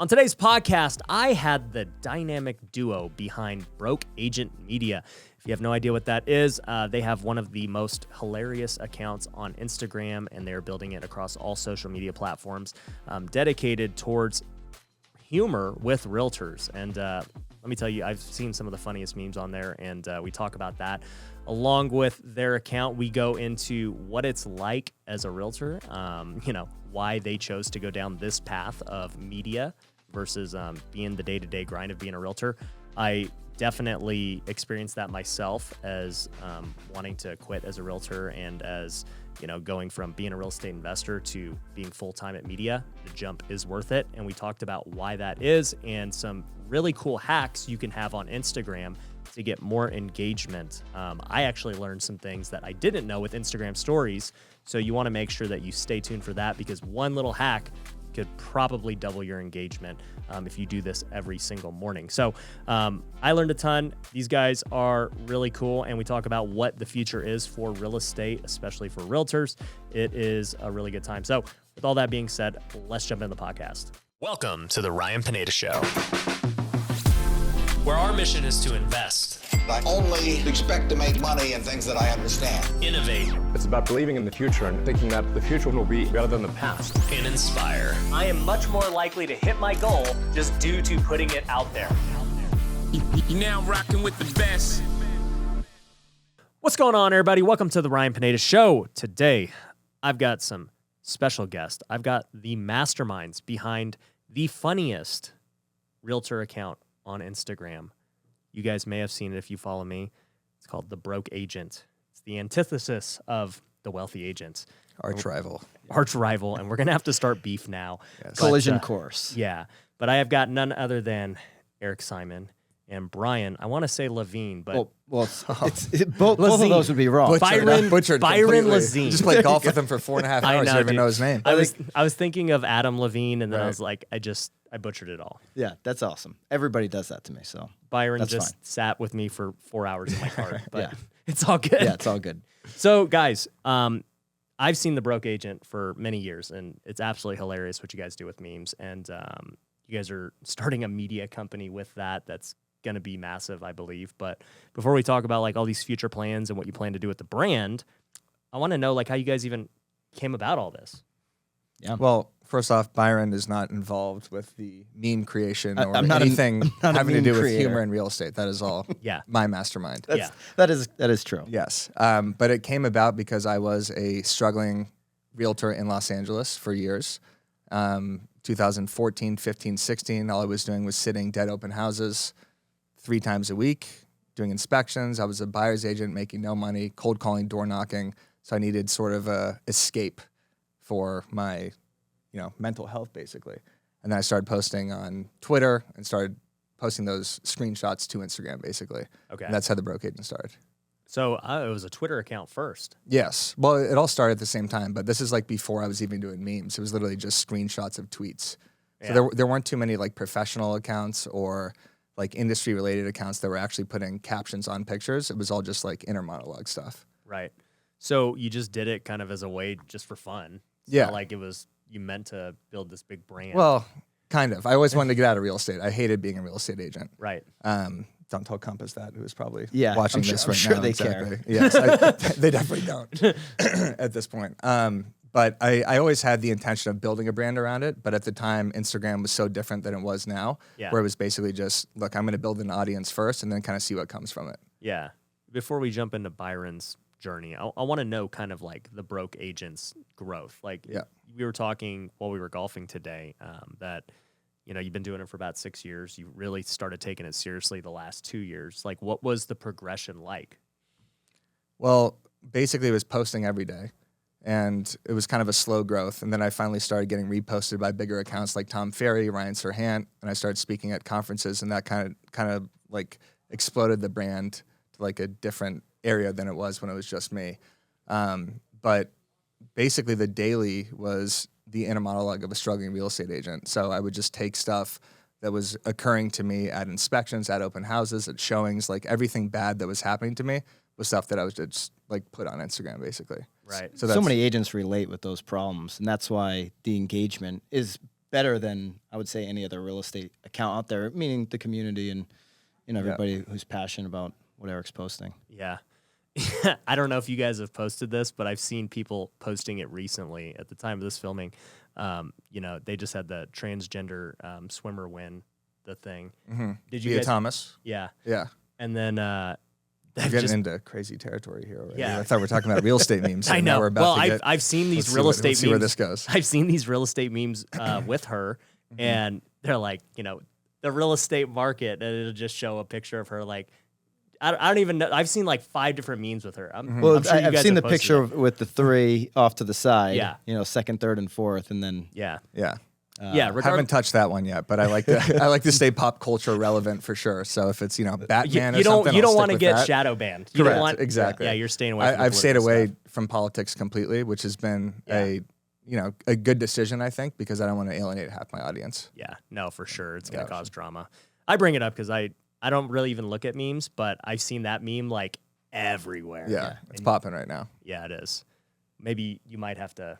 On today's podcast, I had the dynamic duo behind Broke Agent Media. If you have no idea what that is, they have one of the most hilarious accounts on Instagram, and they're building it across all social media platforms, dedicated towards humor with realtors. And let me tell you, I've seen some of the funniest memes on there, and we talk about that. Along with their account, we go into what it's like as a realtor, why they chose to go down this path of media versus being the day-to-day grind of being a realtor. I definitely experienced that myself as wanting to quit as a realtor, and as going from being a real estate investor to being full-time at media. The jump is worth it, and we talked about why that is and some really cool hacks you can have on Instagram to get more engagement. I actually learned some things that I didn't know with Instagram stories, so you want to make sure that you stay tuned for that, because one little hack could probably double your engagement if you do this every single morning. So I learned a ton. These guys are really cool, and we talk about what the future is for real estate, especially for realtors. It is a really good time. So with all that being said, let's jump into the podcast. Welcome to the Ryan Pineda Show, where our mission is to invest. I only expect to make money in things that I understand. Innovate. It's about believing in the future and thinking that the future will be better than the past. And inspire. I am much more likely to hit my goal just due to putting it out there. You're now rocking with the best. What's going on, everybody? Welcome to the Ryan Pineda Show. Today, I've got some special guests. I've got the masterminds behind the funniest realtor account on Instagram. You guys may have seen it if you follow me. It's called The Broke Agent. It's the antithesis of the wealthy agent. Arch rival. And we're going to have to start beef now. Yes. Collision course. Yeah, but I have got none other than Eric Simon and Brian. I want to say Lazine, but both of those would be wrong. Byron Lazine. You just played golf with him for 4.5 hours. I know, You don't even dude. know his name. I was thinking of Adam Levine, and then I Right. was like, I butchered it all. Yeah, that's awesome. Everybody does that to me, so Byron that's just fine. sat with me for 4 hours in my car, but Yeah. it's all good. Yeah, it's all good. So, guys, I've seen The Broke Agent for many years, and it's absolutely hilarious what you guys do with memes. And you guys are starting a media company with that. That's going to be massive, I believe. But before we talk about like all these future plans and what you plan to do with the brand, I want to know like how you guys even came about all this. Yeah. Well, first off, Byron is not involved with the meme creation or I'm not anything I'm not a having to meme do with creator. humor and real estate. That is all Yeah. my mastermind. That is true. Yes. But it came about because I was a struggling realtor in Los Angeles for years. 2014, 15, 16, all I was doing was sitting dead open houses 3 times a week, doing inspections. I was a buyer's agent making no money, cold calling, door knocking. So I needed sort of a escape for my, mental health, basically. And then I started posting on Twitter and started posting those screenshots to Instagram, basically. Okay. And that's how the Broke Agent started. So it was a Twitter account first. Yes. Well, it all started at the same time, but this is like before I was even doing memes. It was literally just screenshots of tweets. So Yeah. there weren't too many like professional accounts or like industry related accounts that were actually putting captions on pictures. It was all just like inner monologue stuff. Right. So you just did it kind of as a way just for fun. It's Yeah. not like you meant to build this big brand. Well, kind of. I always wanted to get out of real estate. I hated being a real estate agent. Right. Don't tell Compass that, who is probably Yeah, watching I'm this sure- right I'm sure now. they Exactly. care. Yes, they definitely don't at this point. But I always had the intention of building a brand around it. But at the time, Instagram was so different than it was now, Yeah. where it was basically just, look, I'm going to build an audience first and then kind of see what comes from it. Yeah. Before we jump into Byron's journey, I want to know kind of like the Broke Agent's growth. Like Yeah. we were talking while we were golfing today that, you've been doing it for about 6 years. You really started taking it seriously the last 2 years. Like what was the progression like? Well, basically it was posting every day. And it was kind of a slow growth. And then I finally started getting reposted by bigger accounts like Tom Ferry, Ryan Serhant, and I started speaking at conferences, and that kind of like exploded the brand to like a different area than it was when it was just me. But basically the daily was the inner monologue of a struggling real estate agent. So I would just take stuff that was occurring to me at inspections, at open houses, at showings, like everything bad that was happening to me was stuff that I was just like put on Instagram basically. Right. So many agents relate with those problems, and that's why the engagement is better than I would say any other real estate account out there, meaning the community and everybody who's passionate about what Eric's posting. Yeah. I don't know if you guys have posted this, but I've seen people posting it recently at the time of this filming. They just had the transgender swimmer win the thing. Mm-hmm. Did you Leah guys? Thomas. Yeah. Yeah. And then We're getting into crazy territory here already. Yeah. I thought we were talking about real estate memes. I and now know. we're about Well, to get, I've seen these let's real see estate let's memes. see where this goes. I've seen these real estate memes with her, and they're like, the real estate market, and it'll just show a picture of her like. I don't even know. I've seen like 5 different memes with her. Well, I'm sure you I've guys seen the have posted picture it. with the 3 off to the side. Yeah. Second, third, and fourth, and then Yeah. Yeah. Yeah. Haven't touched that one yet, but I like to stay pop culture relevant for sure. So if it's Batman you or something, don't I'll want to stick with get that. shadow banned. You Correct. don't want, Exactly. Yeah, you're staying away. From the I've stayed political away stuff. from politics completely, which has been a good decision, I think, because I don't want to alienate half my audience. Yeah, no, for sure, it's gonna cause drama. I bring it up because I don't really even look at memes, but I've seen that meme like everywhere. Yeah, it's popping right now. Yeah, it is. Maybe you might have to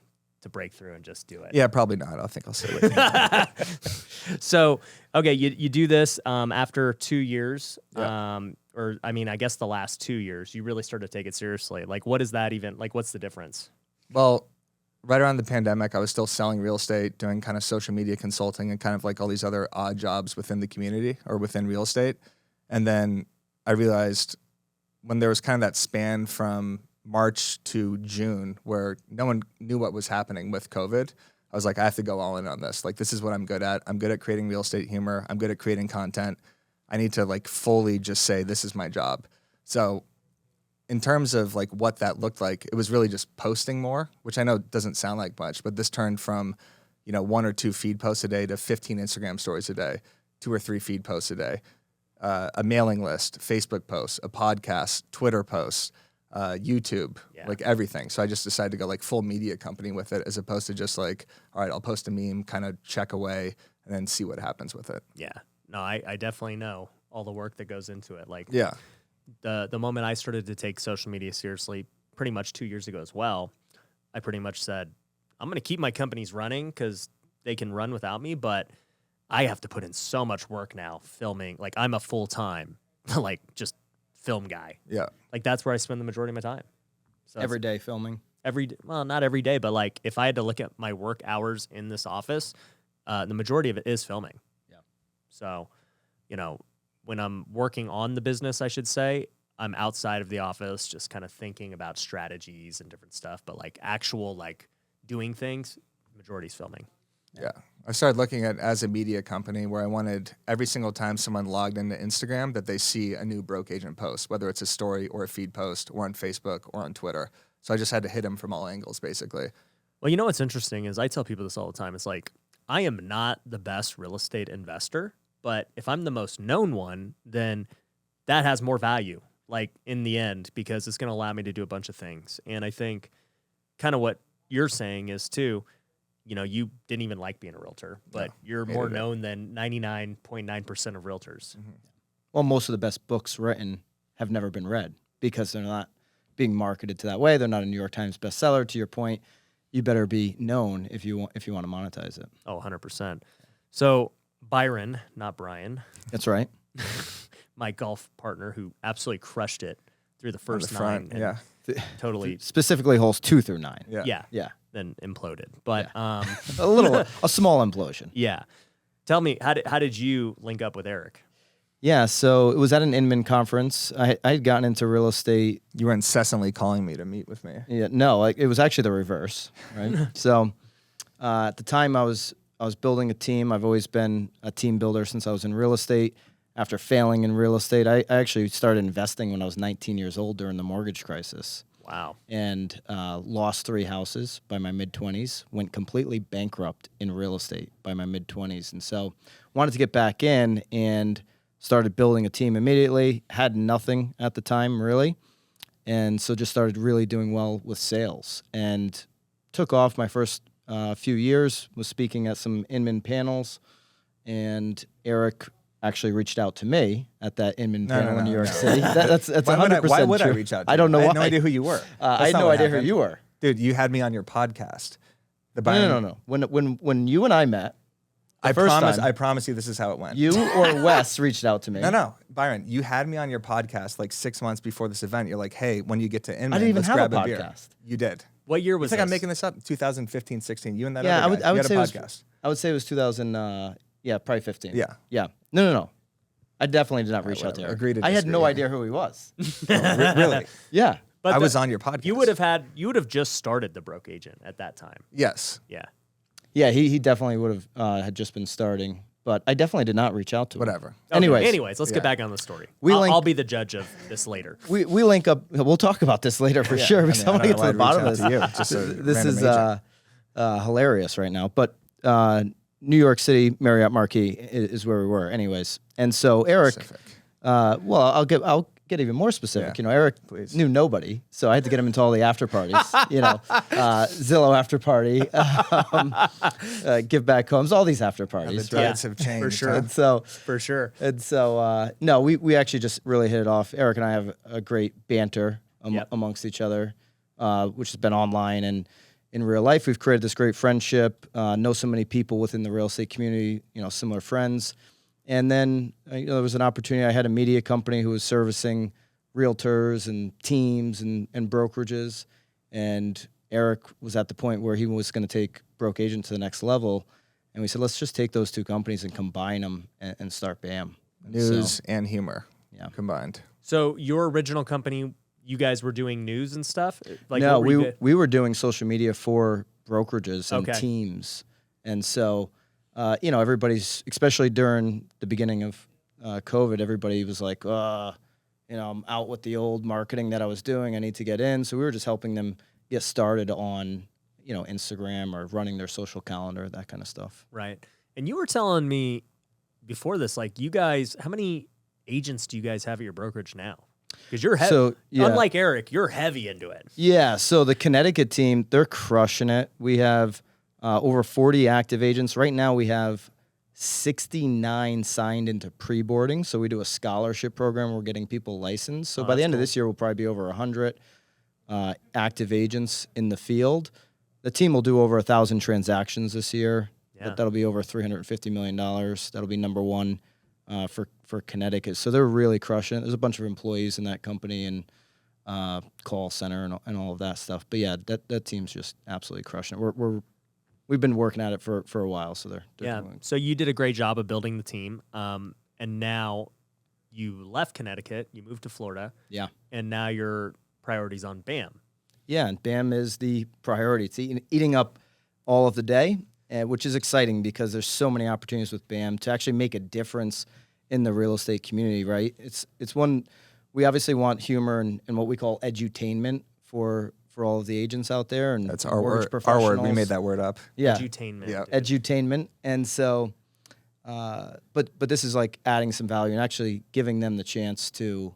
break through and just do it. Yeah, probably not. I think I'll stay with you. So, okay, you do this after 2 years, or I mean, I guess the last 2 years, you really started to take it seriously. Like, what is that even? Like, what's the difference? Well, right around the pandemic, I was still selling real estate, doing kind of social media consulting and kind of like all these other odd jobs within the community or within real estate. And then I realized when there was kind of that span from March to June where no one knew what was happening with COVID, I was like, I have to go all in on this. Like, this is what I'm good at. I'm good at creating real estate humor. I'm good at creating content. I need to like fully just say, this is my job. So in terms of like what that looked like, it was really just posting more, which I know doesn't sound like much, but this turned from, 1 or 2 feed posts a day to 15 Instagram stories a day, 2 or 3 feed posts a day, a mailing list, Facebook posts, a podcast, Twitter posts, YouTube, like everything. So I just decided to go like full media company with it, as opposed to just like, all right, I'll post a meme, kind of check away, and then see what happens with it. Yeah, no, I definitely know all the work that goes into it. Like, Yeah. The moment I started to take social media seriously, pretty much 2 years ago as well, I pretty much said, I'm going to keep my companies running because they can run without me, but I have to put in so much work now filming. Like, I'm a full-time, like, just film guy. Yeah. Like, that's where I spend the majority of my time. So every day filming. well, not every day, but like if I had to look at my work hours in this office, the majority of it is filming. Yeah. So, when I'm working on the business, I should say, I'm outside of the office just kind of thinking about strategies and different stuff, but like actual like doing things, majority's filming. Yeah. I started looking at as a media company where I wanted every single time someone logged into Instagram that they see a new broke agent post, whether it's a story or a feed post or on Facebook or on Twitter. So I just had to hit them from all angles, basically. Well, what's interesting is I tell people this all the time. It's like, I am not the best real estate investor, but if I'm the most known one, then that has more value, like in the end, because it's going to allow me to do a bunch of things. And I think kind of what you're saying is too, you didn't even like being a realtor, but you're more known than 99.9% of realtors. Mm-hmm. Well, most of the best books written have never been read because they're not being marketed to that way. They're not a New York Times bestseller. To your point, you better be known if you want to monetize it. Oh, 100%. So Byron, not Brian, That's right. my golf partner who absolutely crushed it through the On first the front, 9. And totally. Specifically holes 2 through 9. Yeah. Yeah. Then imploded. But A small implosion. yeah. Tell me, how did you link up with Eric? Yeah, so it was at an Inman conference. I had gotten into real estate. You were incessantly calling me to meet with me. Yeah, no, it was actually the reverse, right? So at the time I was building a team. I've always been a team builder since I was in real estate. After failing in real estate, I actually started investing when I was 19 years old during the mortgage crisis. Wow. And lost 3 houses by my mid-20s, went completely bankrupt in real estate by my mid-20s. And so wanted to get back in and started building a team immediately, had nothing at the time really. And so just started really doing well with sales and took off my first few years, was speaking at some Inman panels, and Eric actually reached out to me at that Inman panel in New York City. That's 100% Why would I true. reach out to I don't you? know I why. had no idea who you were. I had no idea who you were. Dude, you had me on your podcast. The No. When you and I met, I first promise. time. I promise you, this is how it went. You or Wes reached out to me. No, Byron, you had me on your podcast like 6 months before this event. You're like, hey, when you get to Inman, I didn't even let's have grab a a beer. podcast. You did. What year I was think this? I'm making this up. 2015, 16. You and that Yeah, other guy. I would you say had a it was. podcast. I would say it was 2000. Yeah, probably 15. Yeah. Yeah. No. I definitely did not reach out to whatever. Eric. Agree to I had disagree. no idea who he was. Really? Yeah. But I was on your podcast. You would have just started the broke agent at that time. Yes. Yeah. Yeah, he definitely would have had just been starting, but I definitely did not reach out to him. Whatever. Okay, Anyways, let's get back on the story. We link- I'll be the judge of this later. we link up. We'll talk about this later for sure because I want to get to the bottom of this. Just a This random is agent. hilarious right now. But New York City Marriott Marquis is where we were, anyways. And so Eric, Specific. well, I'll get even more specific. Yeah, You know, Eric please. knew nobody, so I had to get him into all the after parties. You know, Zillow after party, give back homes, all these after The parties. tides have changed. for sure. huh? And so For sure. no, we actually just really hit it off. Eric and I have a great banter Yep. amongst each other, which has been online and in real life. We've created this great friendship. Know so many people within the real estate community. You know, similar friends. And then there was an opportunity. I had a media company who was servicing realtors and teams and brokerages, and Eric was at the point where he was going to take Broke Agent to the next level. And we said, let's just take those two companies and combine them and start BAM. And News so, and humor Yeah. combined. So your original company, you guys were doing news and stuff? Like, no, what were you we were doing social media for brokerages and Okay. teams. And so, everybody's, especially during the beginning of COVID, everybody was like, I'm out with the old marketing that I was doing. I need to get in. So we were just helping them get started on, Instagram or running their social calendar, that kind of stuff. Right. And you were telling me before this, like, you guys, how many agents do you guys have at your brokerage now? Because you're heavy. So, yeah. Unlike Eric, you're heavy into it. Yeah, so the Connecticut team, they're crushing it. We have over 40 active agents. Right now we have 69 signed into pre-boarding. So we do a scholarship program. We're getting people licensed. So by the end of this year, we'll probably be over 100 active agents in the field. The team will do over 1,000 transactions this year. Yeah. That'll be over $350 million. That'll be number one for Connecticut. So they're really crushing it. There's a bunch of employees in that company and call center and all of that stuff. But yeah, that team's just absolutely crushing it. We've been working at it for a while, so they're doing. So you did a great job of building the team. And now you left Connecticut, you moved to Florida. Yeah. And now your priority's on BAM. Yeah, and BAM is the priority. It's eating up all of the day, which is exciting because there's so many opportunities with BAM to actually make a difference in the real estate community, right? It's one, we obviously want humor and what we call edutainment for all of the agents out there. And That's our mortgage word. Our word. We professionals. made that word up. Yeah. Edutainment. Yeah. Edutainment. And so, but this is like adding some value and actually giving them the chance to,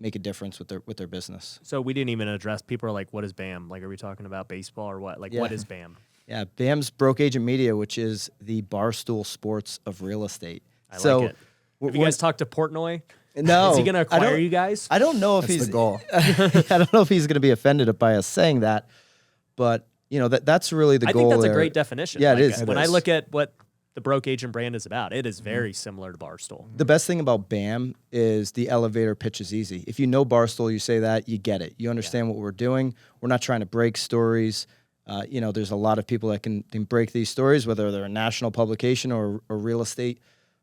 make a difference with their business. So we didn't even address, people are like, what is BAM? Like, are we talking about baseball or what? Like, Yeah. what is BAM? Yeah, BAM's Broke Agent Media, which is the Barstool Sports of real estate. I like it. Have you guys talked to Portnoy? No. Is he going to acquire you guys? I don't know if That's he's the goal. I don't know if he's going to be offended by us saying that, but that's really the I goal. think that's there. a great definition. Yeah, Like, it is. When It I is. look at what the Broke Agent brand is about, it is very similar to Barstool. The best thing about BAM is the elevator pitch is easy. If you know Barstool, you say that, you get it. You understand what we're doing. We're not trying to break stories. There's a lot of people that can break these stories, whether they're a national publication or a real estate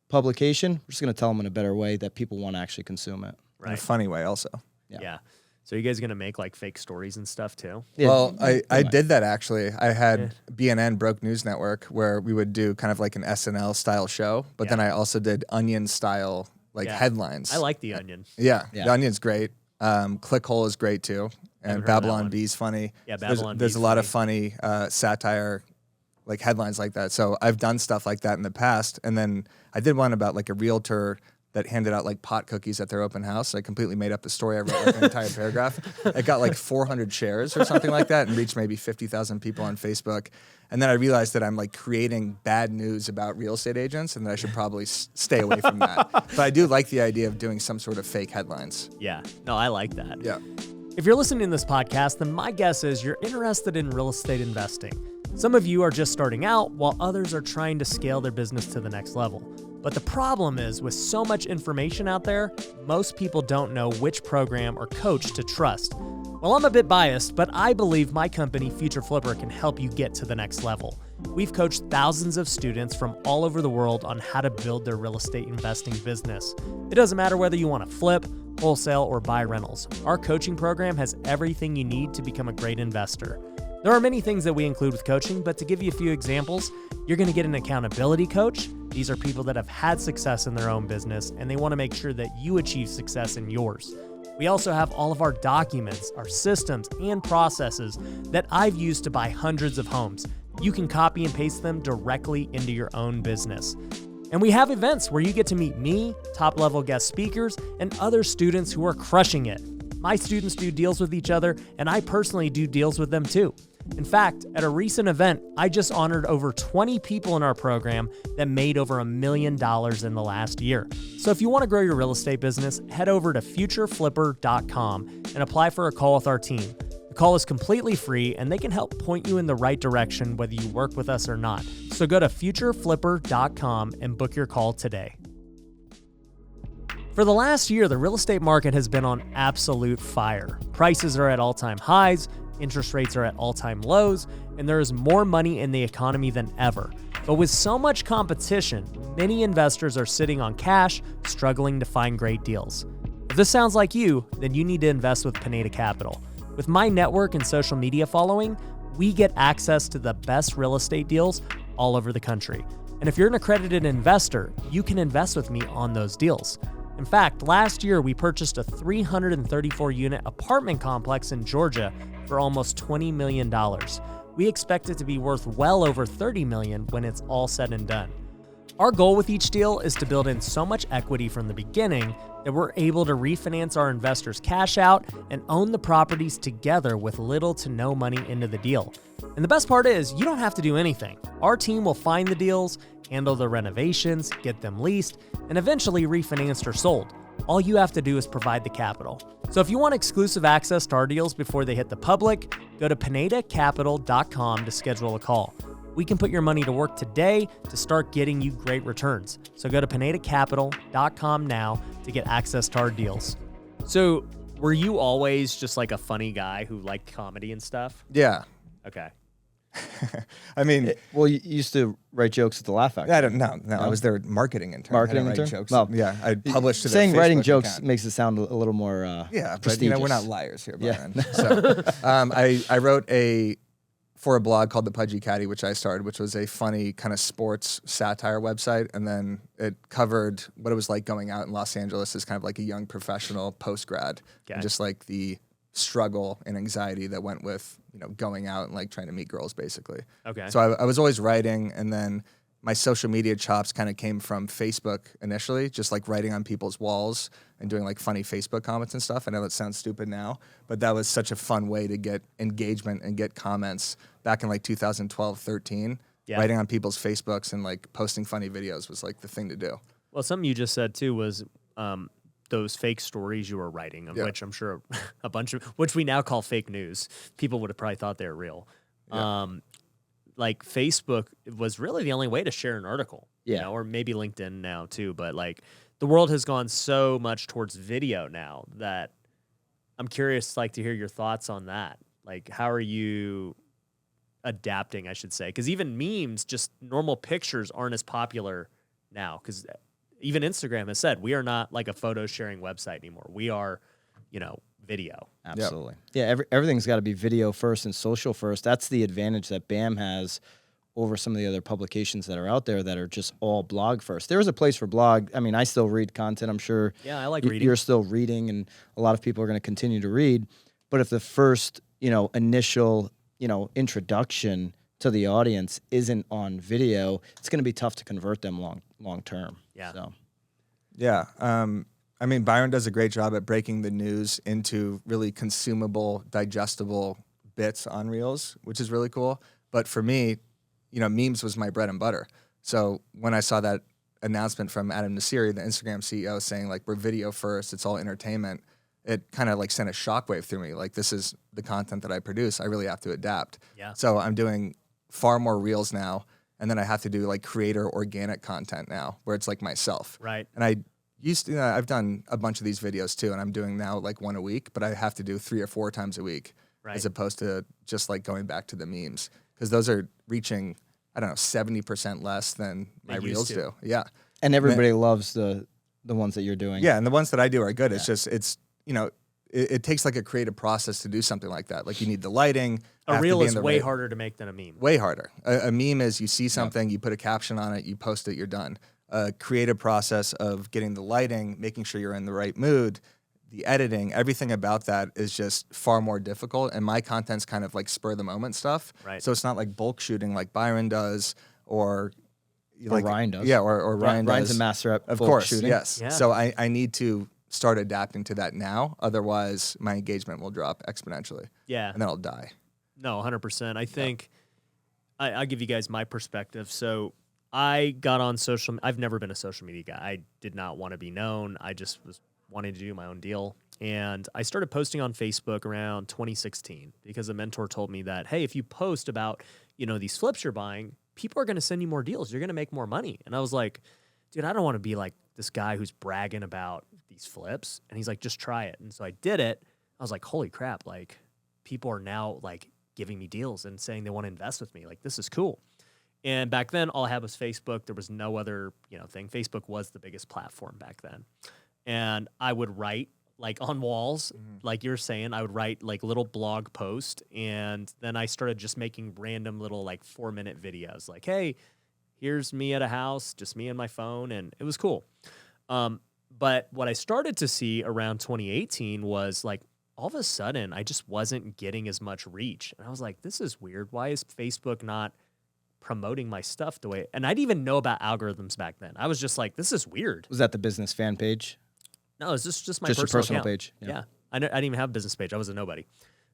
publication. We're just going to tell them in a better way that people want to actually consume it. In a Right. funny way, also. Yeah. So you guys going to make like fake stories and stuff too? Yeah. Well, I did that actually. I had BNN Broke News Network where we would do kind of like an SNL style show, but then I also did Onion style Yeah. headlines. I like the Onion. Yeah, Yeah. the Onion's great. Clickhole is great too, Haven't and heard of that Babylon one. Bee's funny. Yeah, There's- Babylon There's Bee's a lot of funny satire, like headlines like that. So I've done stuff like that in the past, and then I did one about like a realtor that handed out like pot cookies at their open house. I completely made up the story. I wrote like an entire paragraph. It got like 400 shares or something like that and reached maybe 50,000 people on Facebook. And then I realized that I'm like creating bad news about real estate agents and that I should probably stay away from that. But I do like the idea of doing some sort of fake headlines. Yeah. No, I like that. Yeah. If you're listening to this podcast, then my guess is you're interested in real estate investing. Some of you are just starting out, while others are trying to scale their business to the next level. But the problem is, with so much information out there, most people don't know which program or coach to trust. Well, I'm a bit biased, but I believe my company, Future Flipper, can help you get to the next level. We've coached thousands of students from all over the world on how to build their real estate investing business. It doesn't matter whether you want to flip, wholesale, or buy rentals. Our coaching program has everything you need to become a great investor. There are many things that we include with coaching, but to give you a few examples, you're going to get an accountability coach. These are people that have had success in their own business, and they want to make sure that you achieve success in yours. We also have all of our documents, our systems, and processes that I've used to buy hundreds of homes. You can copy and paste them directly into your own business. And we have events where you get to meet me, top-level guest speakers, and other students who are crushing it. My students do deals with each other, and I personally do deals with them too. In fact, at a recent event, I just honored over 20 people in our program that made over $1 million in the last year. So if you want to grow your real estate business, head over to futureflipper.com and apply for a call with our team. The call is completely free, and they can help point you in the right direction whether you work with us or not. So go to futureflipper.com and book your call today. For the last year, the real estate market has been on absolute fire. Prices are at all-time highs, interest rates are at all-time lows, and there is more money in the economy than ever. But with so much competition, many investors are sitting on cash, struggling to find great deals. If this sounds like you, then you need to invest with Pineda Capital. With my network and social media following, we get access to the best real estate deals all over the country. And if you're an accredited investor, you can invest with me on those deals. In fact, last year we purchased a 334-unit apartment complex in Georgia for almost $20 million. We expect it to be worth well over $30 million when it's all said and done. Our goal with each deal is to build in so much equity from the beginning that we're able to refinance our investors' cash out and own the properties together with little to no money into the deal. And the best part is, you don't have to do anything. Our team will find the deals, handle the renovations, get them leased, and eventually refinanced or sold. All you have to do is provide the capital. So if you want exclusive access to our deals before they hit the public, go to pinedacapital.com to schedule a call. We can put your money to work today to start getting you great returns. So go to pinedacapital.com now to get access to our deals. So were you always just like a funny guy who liked comedy and stuff? Yeah. Okay. I mean, Well, you used to write jokes at the Laugh Factory. I don't know. No, I was their marketing intern. Marketing I didn't write intern? jokes. Well, yeah, I published to their Saying writing Facebook jokes account. makes it sound a little more Yeah, but prestigious. we're not liars here, Yeah. Byron. So I wrote for a blog called The Pudgy Caddy, which I started, which was a funny kind of sports satire website. And then it covered what it was like going out in Los Angeles as kind of like a young professional post-grad. Okay. And just like the struggle and anxiety that went with, going out and like trying to meet girls, basically. Okay. So I was always writing, and then my social media chops kind of came from Facebook initially, just like writing on people's walls and doing like funny Facebook comments and stuff. I know that sounds stupid now, but that was such a fun way to get engagement and get comments back in like 2012, 13. Yeah. Writing on people's Facebooks and like posting funny videos was like the thing to do. Well, something you just said too was those fake stories you were writing, of which I'm sure a bunch of, which we now call fake news. People would have probably thought they were real. Yeah. Like Facebook was really the only way to share an article, Yeah. or maybe LinkedIn now too. But like the world has gone so much towards video now that I'm curious, like, to hear your thoughts on that. Like, how are you adapting, I should say? Because even memes, just normal pictures aren't as popular now. Because even Instagram has said we are not like a photo sharing website anymore. We are, video. Absolutely. Yeah, everything's got to be video first and social first. That's the advantage that BAM has over some of the other publications that are out there that are just all blog first. There is a place for blog. I mean, I still read content. I'm sure Yeah, I like reading. You're still reading, and a lot of people are going to continue to read. But if the first, initial, introduction to the audience isn't on video, it's going to be tough to convert them long term. Yeah. So. Yeah. I mean, Byron does a great job at breaking the news into really consumable, digestible bits on Reels, which is really cool. But for me, memes was my bread and butter. So when I saw that announcement from Adam Nassiri, the Instagram CEO, saying like, we're video first, it's all entertainment, it kind of like sent a shockwave through me. Like, this is the content that I produce. I really have to adapt. Yeah. So I'm doing far more reels now. And then I have to do like creator organic content now where it's like myself. Right. And I used to, I've done a bunch of these videos too, and I'm doing now like one a week, but I have to do 3 or 4 times a week as opposed to just like going back to the memes because those are reaching, I don't know, 70% less than my reels do. Yeah. And everybody loves the ones that you're doing. Yeah. And the ones that I do are good. It's just, it's, you know, it takes like a creative process to do something like that. Like you need the lighting. A reel is way harder to make than a meme. Way harder. A meme is you see something, you put a caption on it, you post it, you're done. A creative process of getting the lighting, making sure you're in the right mood, the editing, everything about that is just far more difficult. And my content's kind of like spur of the moment stuff. Right. So it's not like bulk shooting like Byron does or like Ryan does. Yeah, or Ryan does. Ryan's a master at of bulk course, shooting. yes. Yeah. So I need to start adapting to that now. Otherwise, my engagement will drop exponentially. Yeah. And then I'll die. No, 100%. I think I'll give you guys my perspective. So I got on I've never been a social media guy. I did not want to be known. I just was wanting to do my own deal. And I started posting on Facebook around 2016 because a mentor told me that, hey, if you post about, these flips you're buying, people are going to send you more deals. You're going to make more money. And I was like, dude, I don't want to be like this guy who's bragging about these flips. And he's like, just try it. And so I did it. I was like, holy crap. Like people are now like giving me deals and saying they want to invest with me. Like, this is cool. And back then all I had was Facebook. There was no other, thing. Facebook was the biggest platform back then. And I would write like on walls, like you're saying, I would write like little blog posts. And then I started just making random little like 4-minute videos like, hey, here's me at a house, just me and my phone. And it was cool. But what I started to see around 2018 was like, all of a sudden, I just wasn't getting as much reach. And I was like, this is weird. Why is Facebook not promoting my stuff the way? And I didn't even know about algorithms back then. I was just like, this is weird. Was that the business fan page? No, it's just my Just your personal account. page. Yeah. I didn't even have a business page. I was a nobody.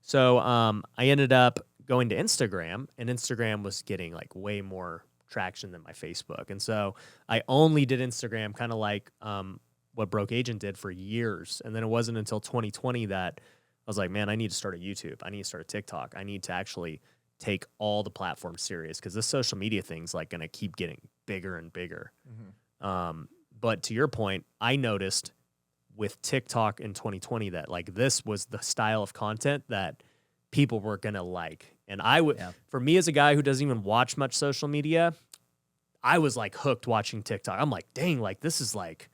So I ended up going to Instagram, and Instagram was getting like way more traction than my Facebook. And so I only did Instagram kind of like what Broke Agent did for years. And then it wasn't until 2020 that I was like, man, I need to start a YouTube. I need to start a TikTok. I need to actually take all the platforms serious because this social media thing's like going to keep getting bigger and bigger. But to your point, I noticed with TikTok in 2020 that like this was the style of content that people were going to like. And I would, for me as a guy who doesn't even watch much social media, I was like hooked watching TikTok. I'm like, dang, like this is like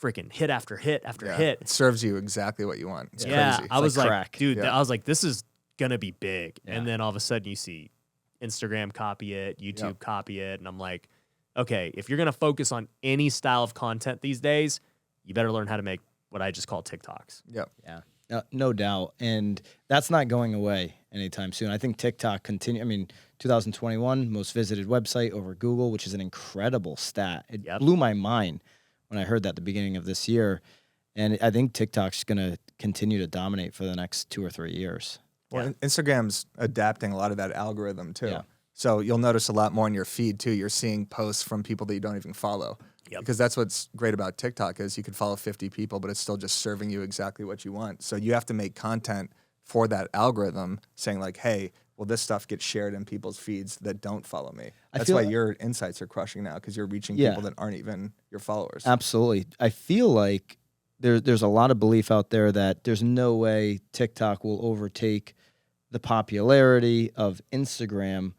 freaking hit after hit after hit. It serves you exactly what you want. It's crazy. I was like, crack. dude, I was like, this is going to be big. And then all of a sudden you see Instagram copy it, YouTube copy it. And I'm like, okay, if you're going to focus on any style of content these days, you better learn how to make what I just call TikToks. Yep. Yeah. No doubt. And that's not going away anytime soon. I think TikTok 2021, most visited website over Google, which is an incredible stat. It blew my mind when I heard that at the beginning of this year. And I think TikTok's going to continue to dominate for the next 2 or 3 years. Well, Instagram's adapting a lot of that algorithm too. Yeah. So you'll notice a lot more in your feed too. You're seeing posts from people that you don't even follow. Because that's what's great about TikTok is you could follow 50 people, but it's still just serving you exactly what you want. So you have to make content for that algorithm saying like, hey, well, this stuff gets shared in people's feeds that don't follow me. That's why your insights are crushing now because you're reaching people that aren't even your followers. Absolutely. I feel like there's a lot of belief out there that there's no way TikTok will overtake the popularity of Instagram.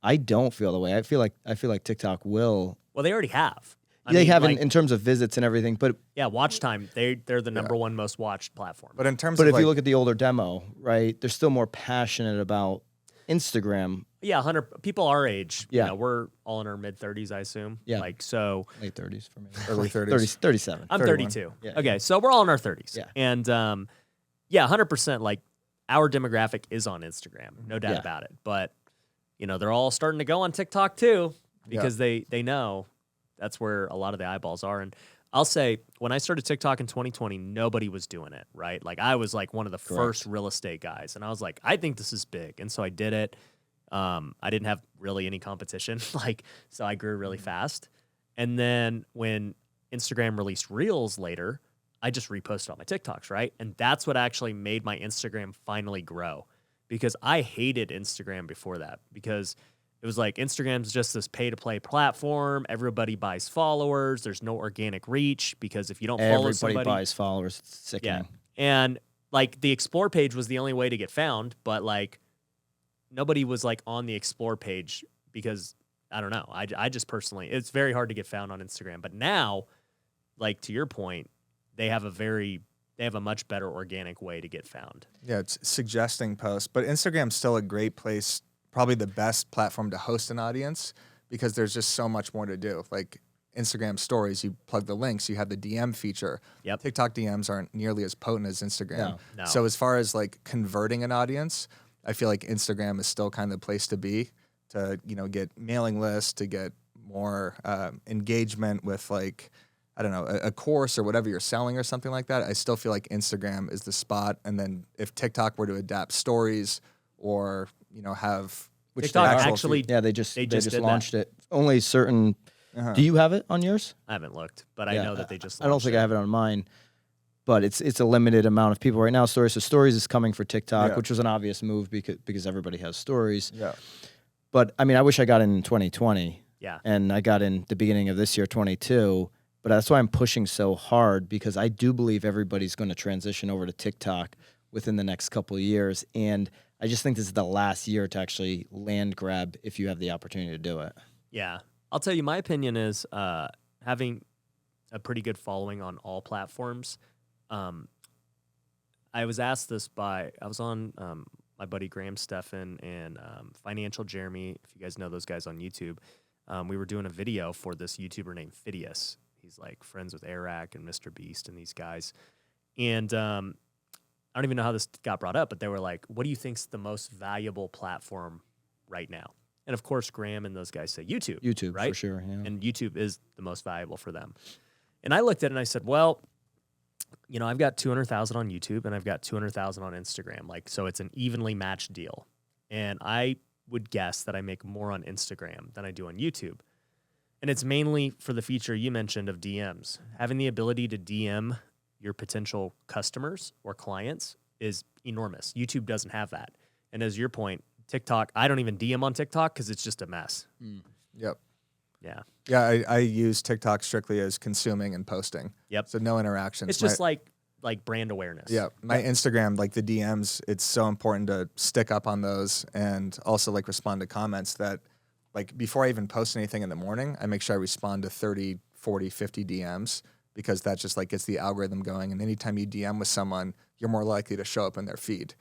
I don't feel the way. I feel like TikTok will. Well, they already have. They have in terms of visits and everything, but watch time. They're the number one most watched platform. But in terms but of if you look at the older demo, right, they're still more passionate about Instagram. Yeah, 100 people our age. Yeah, we're all in our mid 30s, I assume. Yeah, like so late 30s for me, early 30s, 37. I'm 31. 32. Yeah. Okay, so we're all in our 30s. Yeah, and 100%. Like our demographic is on Instagram, no doubt about it. But they're all starting to go on TikTok too because they know. That's where a lot of the eyeballs are. And I'll say, when I started TikTok in 2020, nobody was doing it, right? Like, I was like one of the first real estate guys. And I was like, I think this is big. And so I did it. I didn't have really any competition. So I grew really fast. And then when Instagram released Reels later, I just reposted all my TikToks, right? And that's what actually made my Instagram finally grow. Because I hated Instagram before that. Because It was like Instagram's just this pay-to-play platform. Everybody buys followers. There's no organic reach because if you don't follow Everybody somebody, buys followers. It's sickening. and like the explore page was the only way to get found, but like nobody was like on the explore page because I don't know. I just personally, it's very hard to get found on Instagram. But now, like to your point, they have a much better organic way to get found. Yeah, it's suggesting posts, but Instagram's still a great place, probably the best platform to host an audience because there's just so much more to do. Like Instagram stories, you plug the links, you have the DM feature. Yep. TikTok DMs aren't nearly as potent as Instagram. No. So as far as like converting an audience, I feel like Instagram is still kind of the place to be to, get mailing lists, to get more engagement with like, I don't know, a course or whatever you're selling or something like that. I still feel like Instagram is the spot. And then if TikTok were to adapt stories or, have TikTok actually, Yeah, they just did launched it. Only certain. Do you have it on yours? I haven't looked, but I know that they just. I don't think I have it on mine, but it's a limited amount of people right now. Stories. So stories is coming for TikTok, which was an obvious move because everybody has stories. Yeah. But I mean, I wish I got in 2020. Yeah. And I got in the beginning of this year, 22. But that's why I'm pushing so hard because I do believe everybody's going to transition over to TikTok within the next couple of years. And I just think this is the last year to actually land grab if you have the opportunity to do it. Yeah. I'll tell you, my opinion is having a pretty good following on all platforms. I was asked this I was on my buddy Graham Steffen and Financial Jeremy, if you guys know those guys on YouTube. We were doing a video for this YouTuber named Phidias. He's like friends with Eric and Mr. Beast and these guys. And I don't even know how this got brought up, but they were like, what do you think's the most valuable platform right now? And of course, Graham and those guys say YouTube. YouTube, right? for sure. Yeah. And YouTube is the most valuable for them. And I looked at it and I said, well, I've got 200,000 on YouTube and I've got 200,000 on Instagram. Like, so it's an evenly matched deal. And I would guess that I make more on Instagram than I do on YouTube. And it's mainly for the feature you mentioned of DMs. Having the ability to DM your potential customers or clients is enormous. YouTube doesn't have that. And as your point, TikTok, I don't even DM on TikTok because it's just a mess. Yep. Yeah. Yeah, I use TikTok strictly as consuming and posting. Yep. So no interactions. It's just like brand awareness. Yeah, my Instagram, like the DMs, it's so important to stick up on those and also like respond to comments that like before I even post anything in the morning, I make sure I respond to 30, 40, 50 DMs because that just like gets the algorithm going. And anytime you DM with someone, you're more likely to show up in their feed.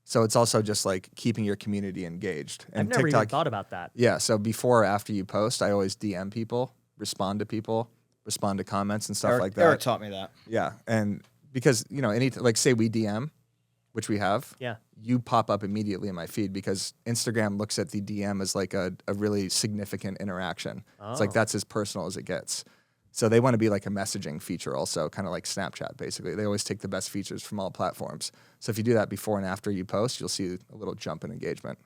So it's also just like keeping your community engaged. And I've never TikTok, even thought about that. Yeah, so before or after you post, I always DM people, respond to people, respond to comments and stuff like that. Eric taught me that. Yeah, and because, like say we DM, which we have, you pop up immediately in my feed because Instagram looks at the DM as like a really significant interaction. It's like that's as personal as it gets. So they want to be like a messaging feature also, kind of like Snapchat, basically. They always take the best features from all platforms. So if you do that before and after you post, you'll see a little jump in engagement.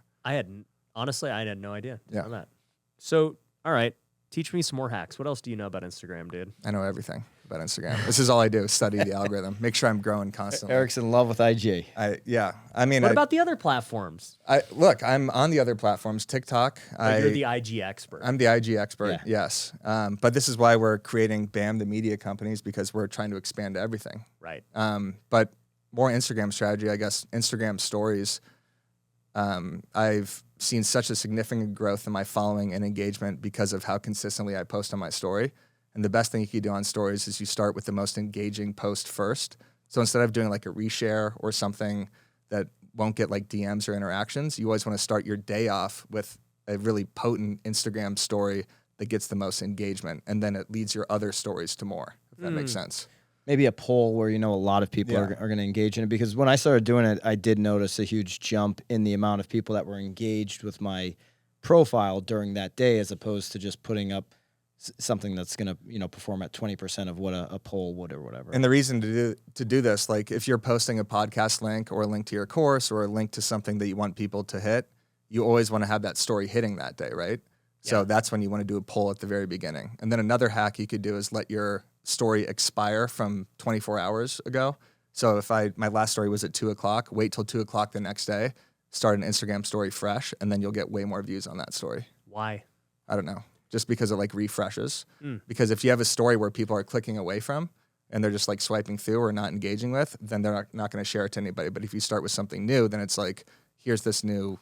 Honestly, I had no idea on Yeah. that. So, all right, teach me some more hacks. What else do you know about Instagram, dude? I know everything about Instagram. This is all I do, study the algorithm, make sure I'm growing constantly. Eric's in love with IG. What about the other platforms? I'm on the other platforms, TikTok. You're the IG expert. I'm the IG expert, yes. But this is why we're creating BAM, the media companies, because we're trying to expand to everything. Right. But more Instagram strategy, I guess, Instagram stories. I've seen such a significant growth in my following and engagement because of how consistently I post on my story. And the best thing you can do on stories is you start with the most engaging post first. So instead of doing like a reshare or something that won't get like DMs or interactions, you always want to start your day off with a really potent Instagram story that gets the most engagement. And then it leads your other stories to more, if that makes sense. Maybe a poll where a lot of people are going to engage in it. Because when I started doing it, I did notice a huge jump in the amount of people that were engaged with my profile during that day, as opposed to just putting up something that's going to perform at 20% of what a poll would or whatever. And the reason to do this, like if you're posting a podcast link or a link to your course or a link to something that you want people to hit, you always want to have that story hitting that day, right? So that's when you want to do a poll at the very beginning. And then another hack you could do is let your story expire from 24 hours ago. So if my last story was at 2:00, wait till 2:00 the next day, start an Instagram story fresh, and then you'll get way more views on that story. Why? I don't know. Just because it like refreshes. Because if you have a story where people are clicking away from and they're just like swiping through or not engaging with, then they're not going to share it to anybody. But if you start with something new, then it's like, here's this new,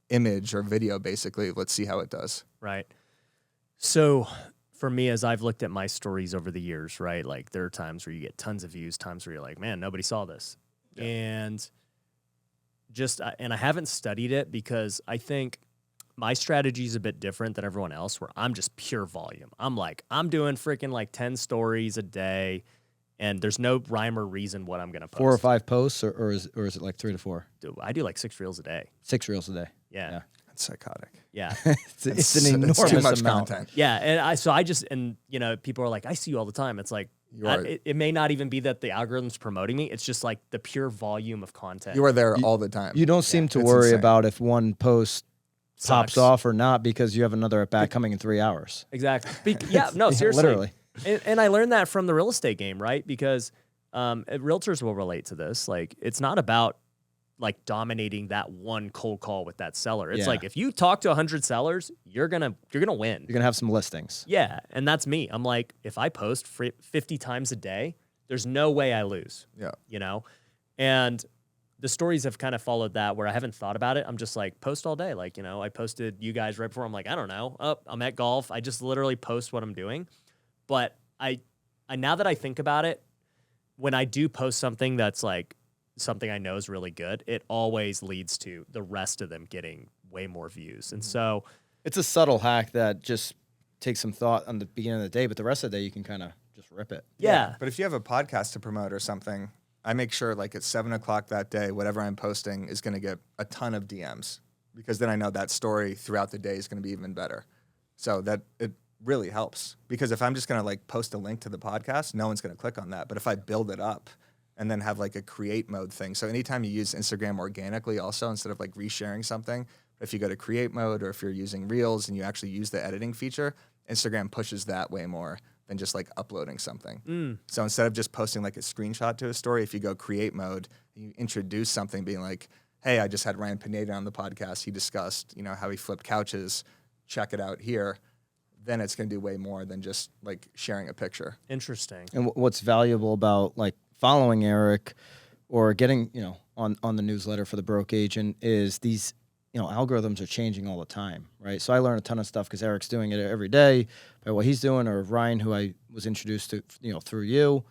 image or video, basically. Let's see how it does. Right. So for me, as I've looked at my stories over the years, right, like there are times where you get tons of views, times where you're like, man, nobody saw this. Yeah. And I haven't studied it because I think my strategy is a bit different than everyone else, where I'm just pure volume. I'm doing freaking like 10 stories a day, and there's no rhyme or reason what I'm going to post. 4 or 5 posts, or is it like 3 to 4? I do like 6 reels a day. 6 reels a day. Yeah. That's psychotic. Yeah. It's an enormous too much amount. content. Yeah. And people are like, I see you all the time. It's like, it may not even be that the algorithm's promoting me. It's just like the pure volume of content. You are there all the time. You don't seem to worry about if one post pops Sucks. off or not because you have another at bat coming in 3 hours. Exactly. No, seriously. Literally. And I learned that from the real estate game, right? Because realtors will relate to this. Like, it's not about like dominating that one cold call with that seller. It's like, if you talk to 100 sellers, you're gonna win. You're gonna have some listings. Yeah, and that's me. I'm like, if I post 50 times a day, there's no way I lose. Yeah. And the stories have kind of followed that, where I haven't thought about it. I'm just like, post all day. Like, I posted you guys right before. I'm like, I don't know. I'm at golf. I just literally post what I'm doing. But I now that I think about it, when I do post something that's like something I know is really good, it always leads to the rest of them getting way more views. And so it's a subtle hack that just takes some thought on the beginning of the day, but the rest of the day you can kind of just rip it. Yeah. But if you have a podcast to promote or something, I make sure like at 7 o'clock that day, whatever I'm posting is going to get a ton of DMs, because then I know that story throughout the day is going to be even better. So that it really helps, because if I'm just going to like post a link to the podcast, no one's going to click on that. But if I build it up and then have like a create mode thing. So anytime you use Instagram organically also, instead of like resharing something, if you go to create mode, or if you're using Reels and you actually use the editing feature, Instagram pushes that way more than just like uploading something. So instead of just posting like a screenshot to a story, if you go create mode, you introduce something being like, hey, I just had Ryan Pineda on the podcast. He discussed, how he flipped couches. Check it out here. Then it's going to do way more than just like sharing a picture. Interesting. And what's valuable about like following Eric or getting, on the newsletter for the Broke Agent is these, algorithms are changing all the time, right? So I learn a ton of stuff because Eric's doing it every day by what he's doing, or Ryan, who I was introduced to, through you.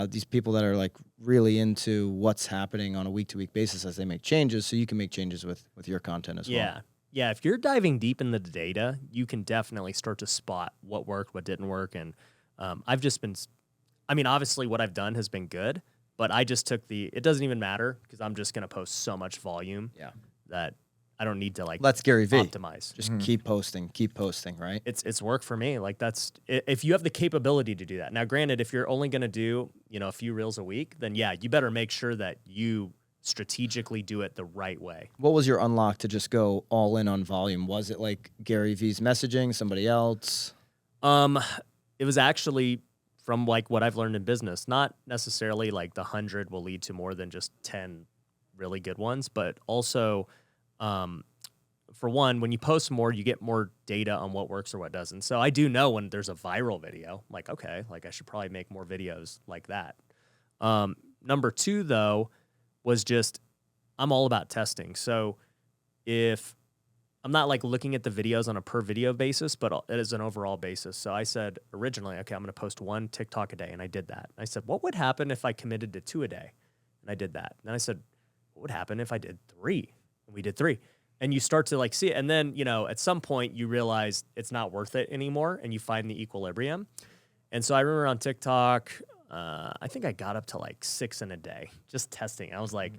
These people that are like really into what's happening on a week-to-week basis as they make changes, so you can make changes with your content as well. Yeah, if you're diving deep in the data, you can definitely start to spot what worked, what didn't work. And I've just been, obviously what I've done has been good, but I just took it doesn't even matter, because I'm just going to post so much volume that I don't need to like Let's Gary V. optimize. Just keep posting, right? It's work for me. Like, that's, if you have the capability to do that. Now, granted, if you're only going to do, a few reels a week, then you better make sure that you strategically do it the right way. What was your unlock to just go all in on volume? Was it like Gary V's messaging, somebody else? It was actually from like what I've learned in business. Not necessarily like the 100 will lead to more than just 10 really good ones, but also, for one, when you post more, you get more data on what works or what doesn't. So I do know when there's a viral video, like, okay, like I should probably make more videos like that. Number 2, though, was just, I'm all about testing. So if I'm not like looking at the videos on a per video basis, but it is an overall basis. So I said originally, okay, I'm going to post 1 TikTok a day. And I did that. And I said, what would happen if I committed to 2 a day? And I did that. And then I said, what would happen if I did 3? And we did 3. And you start to like see it. And then, at some point you realize it's not worth it anymore, and you find the equilibrium. And so I remember on TikTok, I think I got up to like 6 in a day, just testing. I was like,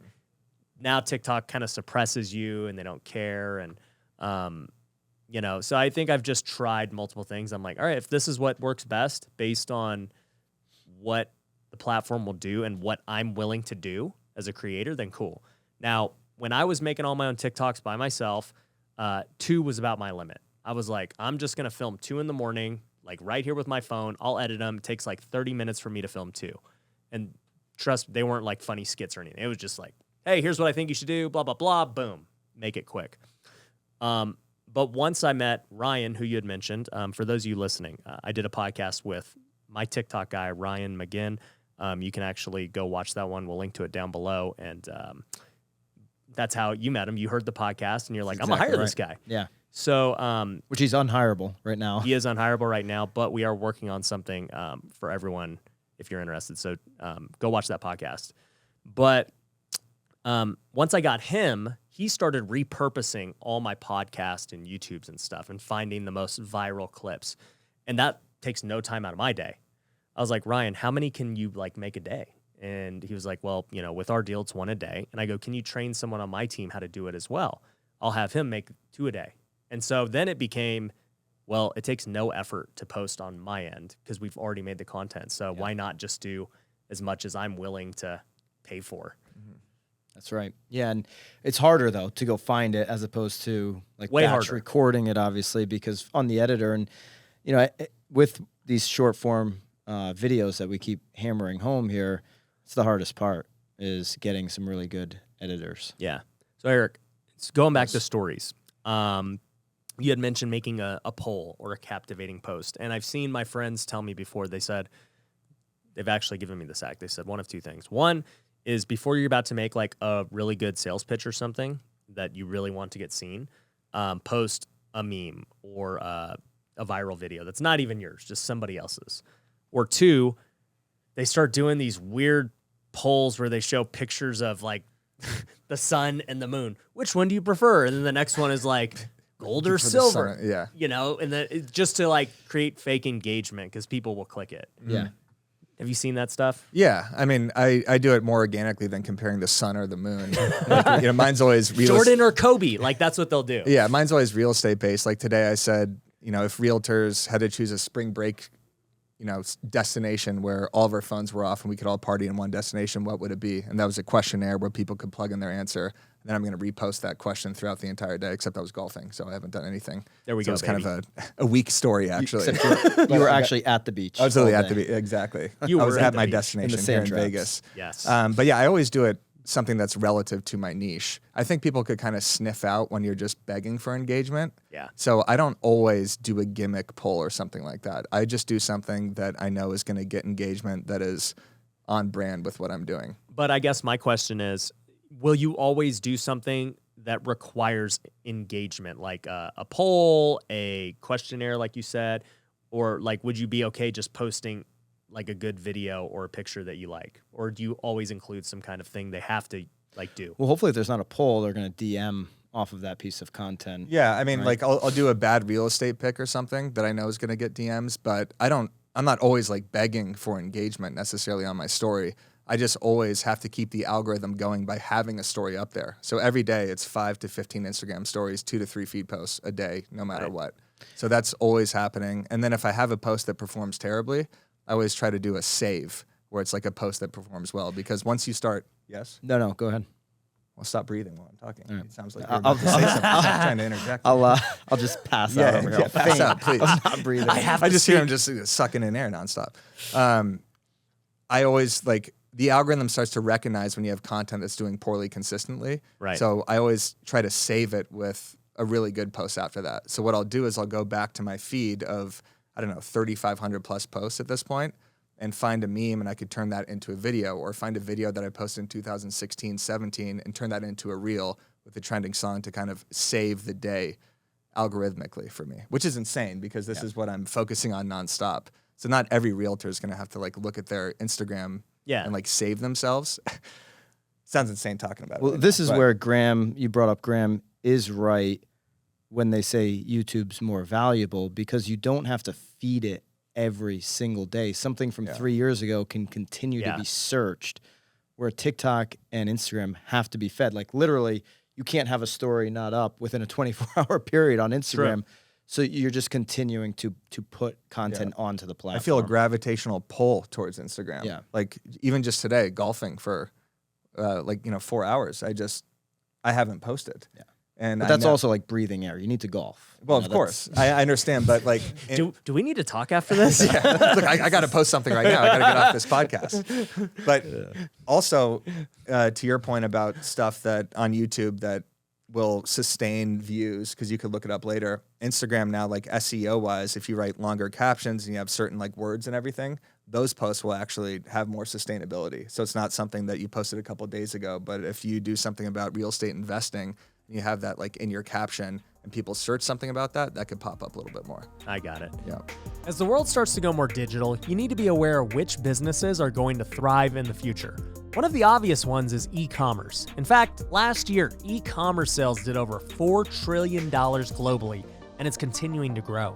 now TikTok kind of suppresses you and they don't care. And, so I think I've just tried multiple things. I'm like, all right, if this is what works best based on what the platform will do and what I'm willing to do as a creator, then cool. Now, when I was making all my own TikToks by myself, 2 was about my limit. I was like, I'm just going to film 2 in the morning, like right here with my phone. I'll edit them. It takes like 30 minutes for me to film 2. And trust me, they weren't like funny skits or anything. It was just like, hey, here's what I think you should do, blah, blah, blah, boom, make it quick. But once I met Ryan, who you had mentioned, for those of you listening, I did a podcast with my TikTok guy, Ryan McGinn. You can actually go watch that one. We'll link to it down below. And that's how you met him. You heard the podcast and you're like, I'm going to hire this guy. Yeah. So, Which he's unhireable right now. He is unhireable right now, but we are working on something for everyone if you're interested. So go watch that podcast. But once I got him, he started repurposing all my podcasts and YouTubes and stuff and finding the most viral clips. And that takes no time out of my day. I was like, Ryan, how many can you like make a day? And he was like, well, you know, with our deal, it's 1 a day. And I go, can you train someone on my team how to do it as well? I'll have him make 2 a day. And so then it became, well, it takes no effort to post on my end because we've already made the content. So why not just do as much as I'm willing to pay for? That's right. Yeah, and it's harder though to go find it as opposed to like Way batch harder. recording it, obviously, because on the editor and you know with these short form videos that we keep hammering home here, it's the hardest part is getting some really good editors. Yeah. So Eric, going back to stories, you had mentioned making a poll or a captivating post, and I've seen my friends tell me before. They said they've actually given me this act. They said one of two things. One is before you're about to make like a really good sales pitch or something that you really want to get seen, post a meme or a viral video that's not even yours, just somebody else's. Or two, they start doing these weird polls where they show pictures of like the sun and the moon. Which one do you prefer? And then the next one is like gold or silver. sun, yeah. You know, and then just to like create fake engagement because people will click it. Yeah. Have you seen that stuff? Yeah, I mean, I do it more organically than comparing the sun or the moon. Like, you know, mine's always real. Jordan or Kobe, like that's what they'll do. Yeah, mine's always real estate based. Like today, I said, you know, if realtors had to choose a spring break, you know, destination where all of our phones were off and we could all party in one destination, what would it be? And that was a questionnaire where people could plug in their answer. And then I'm going to repost that question throughout the entire day, except I was golfing, so I haven't done anything. There we so go, it's kind of a weak story, actually. Except you were actually at the beach. I was literally all at the day. beach, exactly. You I were was at at the my beach. destination In the here in sand traps. Vegas. Yes. But yeah, I always do it something that's relative to my niche. I think people could kind of sniff out when you're just begging for engagement. Yeah. So I don't always do a gimmick poll or something like that. I just do something that I know is going to get engagement that is on brand with what I'm doing. But I guess my question is, will you always do something that requires engagement, like a poll, a questionnaire, like you said, or like would you be okay just posting like a good video or a picture that you like, or do you always include some kind of thing they have to like do? Well, hopefully, if there's not a poll, they're going to DM off of that piece of content. Yeah, I mean, Right. like I'll do a bad real estate pick or something that I know is going to get DMs, but I'm not always like begging for engagement necessarily on my story. I just always have to keep the algorithm going by having a story up there. So every day it's 5 to 15 Instagram stories, 2 to 3 feed posts a day, no matter what. So that's always happening. And then if I have a post that performs terribly, I always try to do a save where it's like a post that performs well, because once you start, yes? No, go ahead. Well, stop breathing while I'm talking. Right. It sounds like you're about to say something. I'm trying to interject. I'll just pass out over here. I'll pass faint. out, please. I'm not breathing. I just hear him just sucking in air nonstop. I always like the algorithm starts to recognize when you have content that's doing poorly consistently. Right. So I always try to save it with a really good post after that. So what I'll do is I'll go back to my feed of, I don't know, 3,500 plus posts at this point and find a meme and I could turn that into a video, or find a video that I posted in 2016, 17 and turn that into a reel with a trending song to kind of save the day algorithmically for me, which is insane because this is what I'm focusing on nonstop. So not every realtor is going to have to like look at their Instagram and like save themselves. Sounds insane talking about it. Well, right this now, is but- where Graham, you brought up Graham, is right when they say YouTube's more valuable because you don't have to feed it every single day. Something from 3 years ago can continue to be searched, where TikTok and Instagram have to be fed. Like literally, you can't have a story not up within a 24-hour period on Instagram. So you're just continuing to put content onto the platform. I feel a gravitational pull towards Instagram. Yeah. Like even just today, golfing for 4 hours. I haven't posted. Yeah. And But that's also like breathing air. You need to golf. well, You of know, course, I understand, but like, Do we need to talk after this? look, I got to post something right now. I got to get off this podcast. But also, to your point about stuff that on YouTube that will sustain views because you could look it up later. Instagram now, like SEO wise, if you write longer captions and you have certain like words and everything, those posts will actually have more sustainability. So it's not something that you posted a couple of days ago, but if you do something about real estate investing and you have that like in your caption and people search something about that, that could pop up a little bit more. I got it. Yeah. As the world starts to go more digital, you need to be aware of which businesses are going to thrive in the future. One of the obvious ones is e-commerce. In fact, last year, e-commerce sales did over $4 trillion globally, and it's continuing to grow.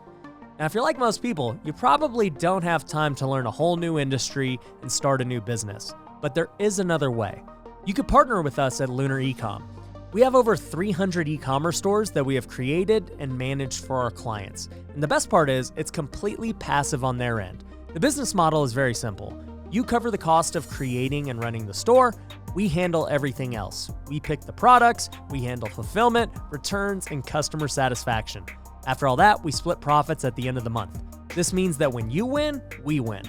Now, if you're like most people, you probably don't have time to learn a whole new industry and start a new business. But there is another way. You could partner with us at Lunar Ecom. We have over 300 e-commerce stores that we have created and managed for our clients. And the best part is, it's completely passive on their end. The business model is very simple. You cover the cost of creating and running the store. We handle everything else. We pick the products, we handle fulfillment, returns, and customer satisfaction. After all that, we split profits at the end of the month. This means that when you win, we win.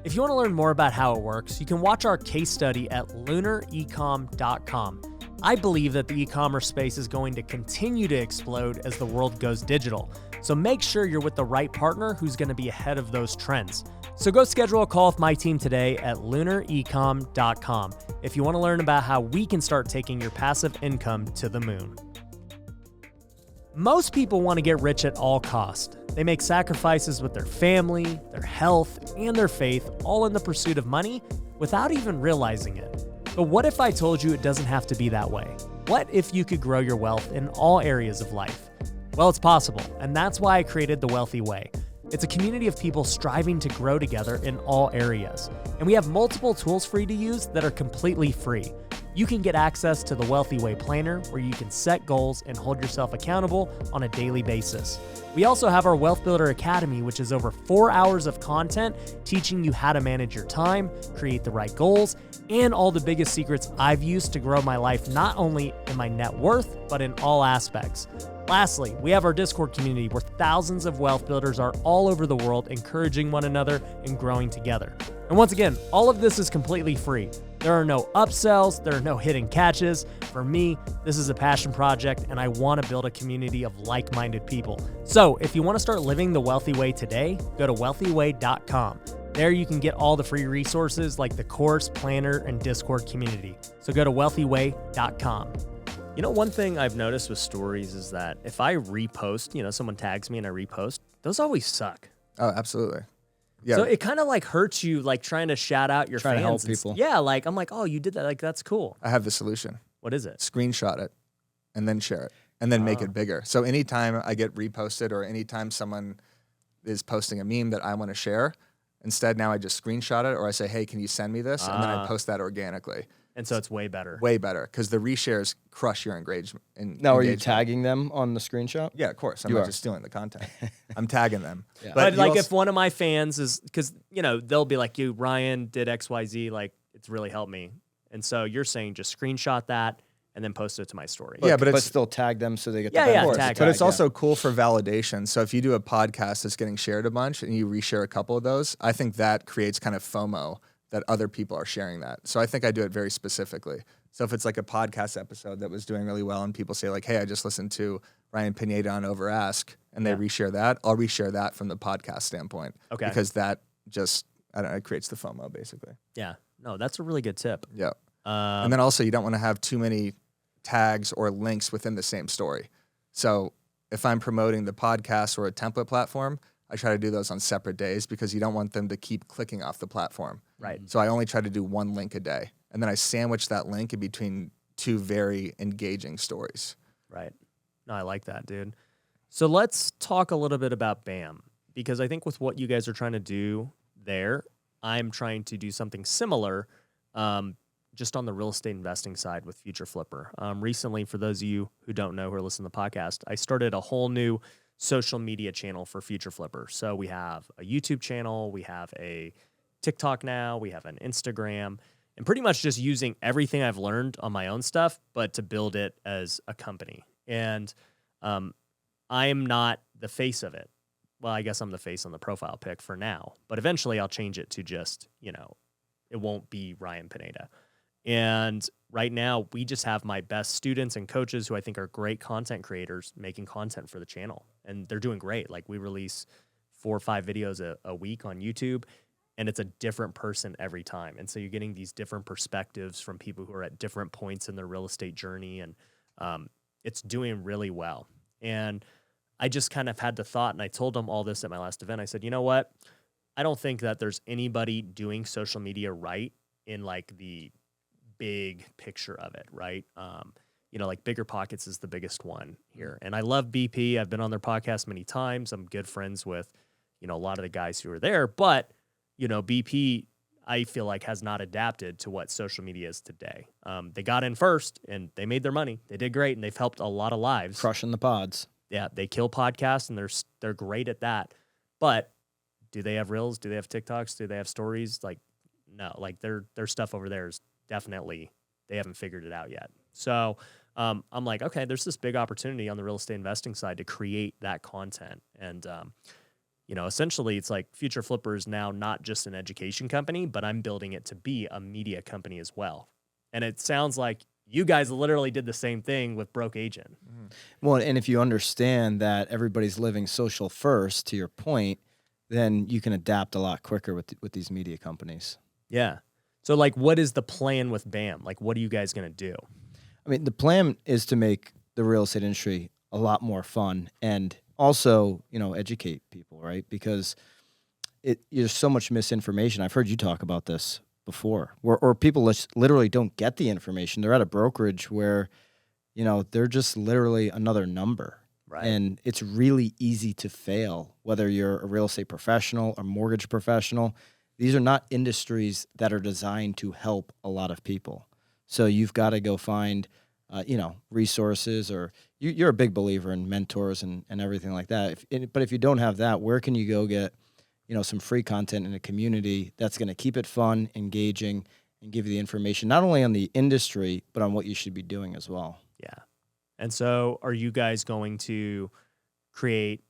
If you want to learn more about how it works, you can watch our case study at lunarecom.com. I believe that the e-commerce space is going to continue to explode as the world goes digital. So make sure you're with the right partner who's going to be ahead of those trends. So go schedule a call with my team today at lunarecom.com if you want to learn about how we can start taking your passive income to the moon. Most people want to get rich at all costs. They make sacrifices with their family, their health, and their faith, all in the pursuit of money without even realizing it. But what if I told you it doesn't have to be that way? What if you could grow your wealth in all areas of life? Well, it's possible, and that's why I created The Wealthy Way. It's a community of people striving to grow together in all areas. And we have multiple tools for you to use that are completely free. You can get access to the Wealthy Way Planner, where you can set goals and hold yourself accountable on a daily basis. We also have our Wealth Builder Academy, which is over 4 hours of content teaching you how to manage your time, create the right goals, and all the biggest secrets I've used to grow my life, not only in my net worth, but in all aspects. Lastly, we have our Discord community where thousands of wealth builders are all over the world encouraging one another and growing together. And once again, all of this is completely free. There are no upsells, there are no hidden catches. For me, this is a passion project and I want to build a community of like-minded people. So if you want to start living the wealthy way today, go to wealthyway.com. There you can get all the free resources like the course, planner, and Discord community. So go to wealthyway.com. You know, one thing I've noticed with stories is that if I repost, someone tags me and I repost, those always suck. Oh, absolutely. Yeah. So it kind of like hurts you, like trying to shout out your Trying fans. to help people. Yeah, like I'm like, oh, you did that. Like, that's cool. I have the solution. What is it? Screenshot it and then share it and then make it bigger. So anytime I get reposted or anytime someone is posting a meme that I want to share, instead now I just screenshot it or I say, hey, can you send me this? And then I post that organically. And so it's way better. Way better because the reshares crush your engagement. Now, are you tagging them on the screenshot? Yeah, of course. I'm You not are. just stealing the content. I'm tagging them. Yeah. But you like also- if one of my fans is, because, they'll be like, you, Ryan did XYZ, like it's really helped me. And so you're saying just screenshot that and then post it to my story. Yeah, but but it's still tag them so they get Yeah, the yeah, benefits. tag but it's Yeah. also cool for validation. So if you do a podcast that's getting shared a bunch and you reshare a couple of those, I think that creates kind of FOMO that other people are sharing that. So I think I do it very specifically. So if it's like a podcast episode that was doing really well and people say like, hey, I just listened to Ryan Pineda on Over Ask and they reshare that, I'll reshare that from the podcast standpoint. Okay. Because that just, I don't know, it creates the FOMO basically. Yeah. No, that's a really good tip. Yeah. And then also you don't want to have too many tags or links within the same story. So if I'm promoting the podcast or a template platform, I try to do those on separate days because you don't want them to keep clicking off the platform. Right. So I only try to do one link a day. And then I sandwich that link in between two very engaging stories. Right. No, I like that, dude. So let's talk a little bit about BAM, because I think with what you guys are trying to do there, I'm trying to do something similar just on the real estate investing side with Future Flipper. Recently, for those of you who don't know who are listening to the podcast, I started a whole new social media channel for Future Flipper. So we have a YouTube channel, we have a TikTok now, we have an Instagram, and pretty much just using everything I've learned on my own stuff, but to build it as a company. And I am not the face of it. Well, I guess I'm the face on the profile pic for now, but eventually I'll change it to just, it won't be Ryan Pineda. And right now, we just have my best students and coaches who I think are great content creators making content for the channel. And they're doing great. Like, we release 4 or 5 videos a week on YouTube, and it's a different person every time. And so you're getting these different perspectives from people who are at different points in their real estate journey. And it's doing really well. And I just kind of had the thought, and I told them all this at my last event. I said, you know what? I don't think that there's anybody doing social media right in like the big picture of it, right? Like Bigger Pockets is the biggest one here. And I love BP. I've been on their podcast many times. I'm good friends with, a lot of the guys who are there. But, BP, I feel like, has not adapted to what social media is today. They got in first, and they made their money. They did great, and they've helped a lot of lives. Crushing the pods. Yeah, they kill podcasts, and they're great at that. But do they have Reels? Do they have TikToks? Do they have stories? Like, no. Like, their stuff over there is definitely, they haven't figured it out yet. So I'm like, okay, there's this big opportunity on the real estate investing side to create that content. And, essentially it's like Future Flipper is now not just an education company, but I'm building it to be a media company as well. And it sounds like you guys literally did the same thing with Broke Agent. Well, and if you understand that everybody's living social first, to your point, then you can adapt a lot quicker with these media companies. Yeah. So, like, what is the plan with BAM? Like, what are you guys going to do? I mean, the plan is to make the real estate industry a lot more fun and also, educate people, right? Because there's so much misinformation. I've heard you talk about this before, or people literally don't get the information. They're at a brokerage where, they're just literally another number. Right. And it's really easy to fail, whether you're a real estate professional or mortgage professional. These are not industries that are designed to help a lot of people. So you've got to go find, resources, or you're a big believer in mentors and everything like that. But if you don't have that, where can you go get, some free content in a community that's going to keep it fun, engaging, and give you the information, not only on the industry, but on what you should be doing as well. Yeah. And so are you guys going to create,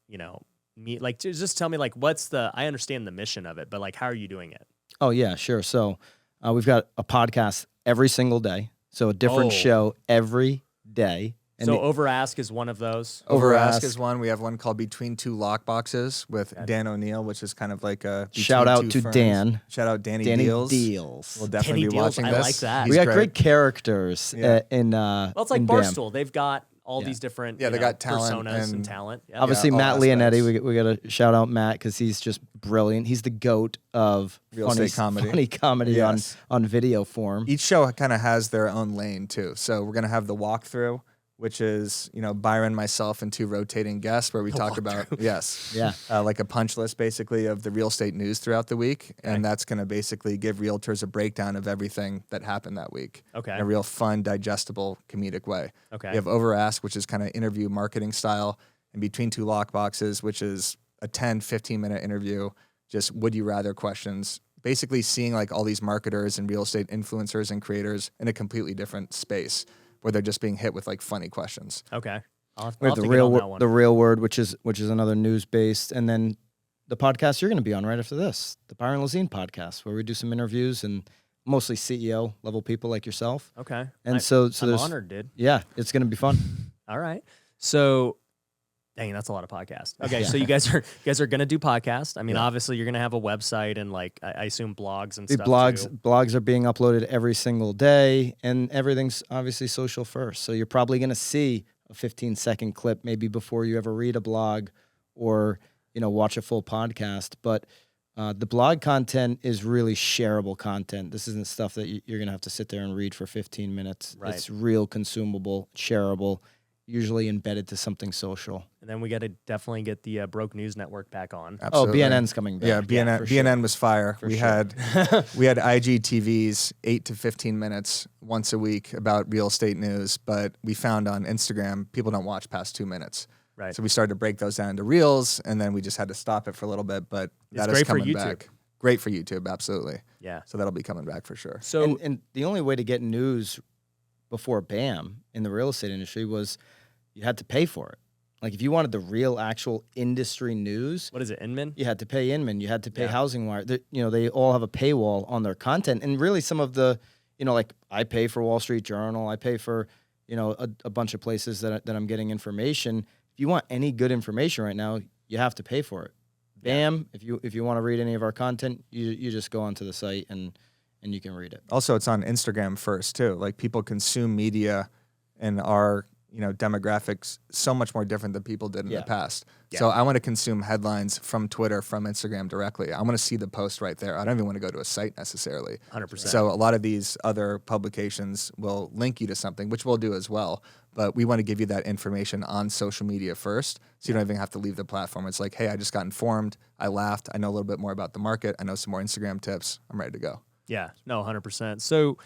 just tell me, like, I understand the mission of it, but like, how are you doing it? Oh yeah, sure. So we've got a podcast every single day. So a different show every day. And so Over Ask is one of those. Over Ask is one. We have one called Between Two Lockboxes with Dan O'Neill, which is kind of like a shout out to firms. Dan. Shout out Danny Deals. We'll definitely Danny be Deals, watching I this. like that. We got great characters in. Well, it's like in BAM. Barstool. They've got all these different they got talent personas and and talent. Yeah. Obviously, all Matt aspects. Leonetti. We got to shout out Matt because he's just brilliant. He's the GOAT of Real estate comedy. funny comedy Yes. on video form. Each show kind of has their own lane too. So we're gonna have the walkthrough, which is Byron, myself, and 2 rotating guests where we talk about like a punch list basically of the real estate news throughout the week, and that's gonna basically give realtors a breakdown of everything that happened that week. Okay. In a real fun, digestible, comedic way. Okay. We have Over Ask, which is kind of interview marketing style, and Between Two Lockboxes, which is a 10, 15-minute interview, just would you rather questions. Basically seeing like all these marketers and real estate influencers and creators in a completely different space where they're just being hit with like funny questions. Okay. We have the real word, which is another news based, and then the podcast you're going to be on right after this, the Byron Lazine podcast, where we do some interviews and mostly CEO level people like yourself. Okay. And so I'm there's honored, dude. Yeah, it's going to be fun. All right. So, dang, that's a lot of podcasts. Okay, so you guys are gonna do podcasts. I mean, obviously you're gonna have a website and like I assume blogs and stuff. Blogs are being uploaded every single day, and everything's obviously social first. So you're probably gonna see a 15-second clip maybe before you ever read a blog or watch a full podcast. But the blog content is really shareable content. This isn't stuff that you're gonna have to sit there and read for 15 minutes. Right. It's real, consumable, shareable, usually embedded to something social. And then we got to definitely get the Broke News Network back on. Absolutely. Oh, BNN's coming back. Yeah, BNN was fire. We had IGTVs 8 to 15 minutes once a week about real estate news, but we found on Instagram people don't watch past 2 minutes. Right. So we started to break those down into reels, and then we just had to stop it for a little bit. But that is great for coming YouTube. back. Great for YouTube, absolutely. Yeah. So that'll be coming back for sure. So And the only way to get news before BAM in the real estate industry was you had to pay for it. Like if you wanted the real actual industry news, what is it, Inman? you had to pay Inman, you had to pay Housing Wire. They all have a paywall on their content, and really some of the like I pay for Wall Street Journal. I pay for, a bunch of places that I'm getting information. If you want any good information right now, you have to pay for it. Bam. If you want to read any of our content, you just go onto the site and you can read it. Also, it's on Instagram first too. Like people consume media in our demographics so much more different than people did in the past. Yeah. So I want to consume headlines from Twitter, from Instagram directly. I want to see the post right there. I don't even want to go to a site necessarily. 100%. So a lot of these other publications will link you to something, which we'll do as well. But we want to give you that information on social media first, so you don't even have to leave the platform. It's like, hey, I just got informed. I laughed. I know a little bit more about the market. I know some more Instagram tips. I'm ready to go. Yeah, no, 100%. So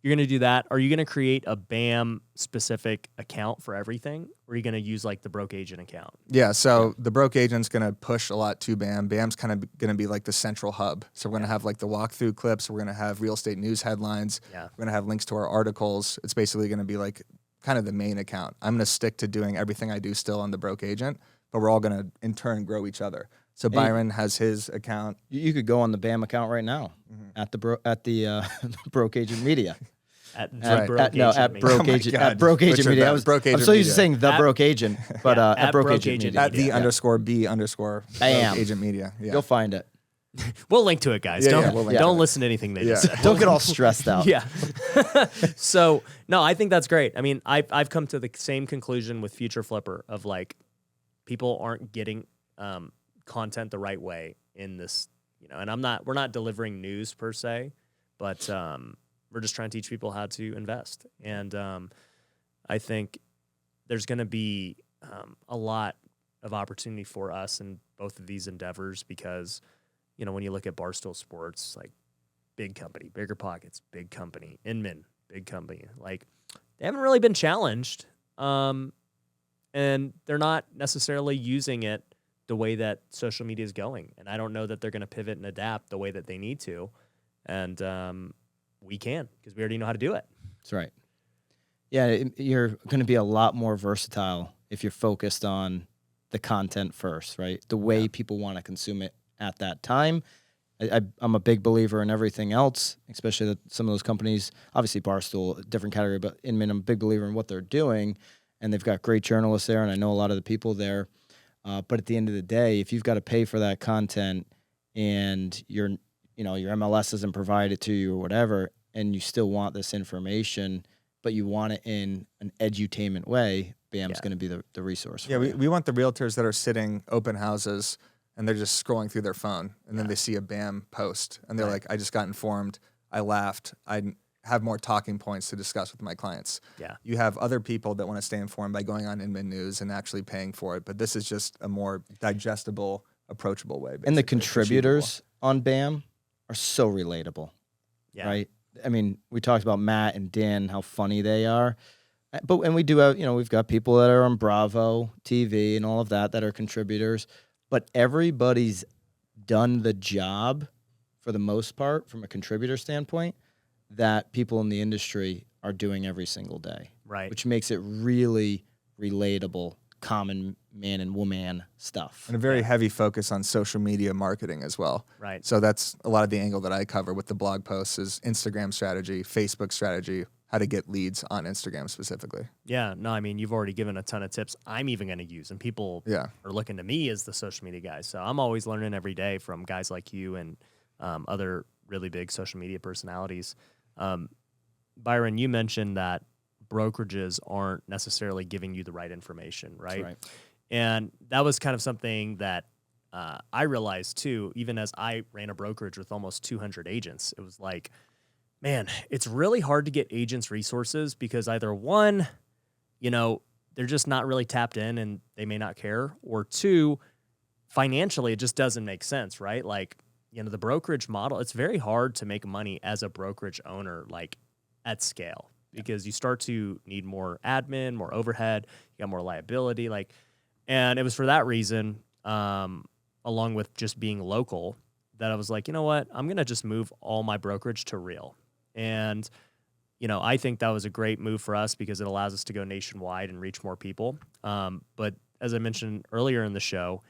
you're going to do that. Are you going to create a BAM specific account for everything? Or are you going to use like the broke agent account? Yeah, so the broke agent's going to push a lot to BAM. BAM's kind of going to be like the central hub. So we're going to have like the walkthrough clips. We're going to have real estate news headlines. Yeah. We're going to have links to our articles. It's basically going to be like kind of the main account. I'm going to stick to doing everything I do still on the broke agent, but we're all going to in turn grow each other. So Byron has his account. You could go on the BAM account right now at the Broke Agent Media. At Right. Broke Agent at Media. Broke my Agent God. at Broke Agent Butchered Media. that. I was, Broke I'm Agent so used to Media. saying the Broke Agent, but Yeah, at Broke Agent Media. At the Yeah. _B_ Broke Bam. Agent Media. Yeah. You'll find it. We'll link to it, guys. Yeah, don't yeah, we'll link don't to it. listen to anything they Yeah. just said. Don't get all stressed out. Yeah. So, no, I think that's great. I mean, I've come to the same conclusion with Future Flipper of like people aren't getting content the right way in this, and we're not delivering news per se, but we're just trying to teach people how to invest. And I think there's going to be a lot of opportunity for us in both of these endeavors because, when you look at Barstool Sports, like big company, Bigger Pockets, big company, Inman, big company, like they haven't really been challenged. And they're not necessarily using it the way that social media is going. And I don't know that they're going to pivot and adapt the way that they need to. And we can, because we already know how to do it. That's right. Yeah, you're going to be a lot more versatile if you're focused on the content first, right? The way people want to consume it at that time. I'm a big believer in everything else, especially that some of those companies, obviously Barstool, a different category, but Inman, I'm a big believer in what they're doing, and they've got great journalists there, and I know a lot of the people there. But at the end of the day, if you've got to pay for that content and your MLS doesn't provide it to you or whatever, and you still want this information, but you want it in an edutainment way, BAM's going to be the resource. Yeah, for you. we want the realtors that are sitting open houses and they're just scrolling through their phone and then they see a BAM post and they're like, I just got informed, I laughed, I have more talking points to discuss with my clients. Yeah. You have other people that want to stay informed by going on Inman News and actually paying for it, but this is just a more digestible, approachable way. And the basically, contributors on BAM are so relatable, Yeah. right? I mean, we talked about Matt and Dan, how funny they are. And we do have, we've got people that are on Bravo TV and all of that are contributors. But everybody's done the job for the most part from a contributor standpoint that people in the industry are doing every single day. Right. Which makes it really relatable, common man and woman stuff. And a very heavy focus on social media marketing as well. Right. So that's a lot of the angle that I cover with the blog posts is Instagram strategy, Facebook strategy, how to get leads on Instagram specifically. Yeah, no, I mean, you've already given a ton of tips I'm even going to use, and people are looking to me as the social media guy. So I'm always learning every day from guys like you and other really big social media personalities. Byron, you mentioned that brokerages aren't necessarily giving you the right information, right? That's right. And that was kind of something that I realized too, even as I ran a brokerage with almost 200 agents. It was like, man, it's really hard to get agents resources because either one, they're just not really tapped in and they may not care, or two, financially, it just doesn't make sense, right? Like, the brokerage model, it's very hard to make money as a brokerage owner, like at scale, because you start to need more admin, more overhead, you got more liability, and it was for that reason, along with just being local, that I was like, you know what, I'm going to just move all my brokerage to real. And, I think that was a great move for us because it allows us to go nationwide and reach more people. But as I mentioned earlier in the show,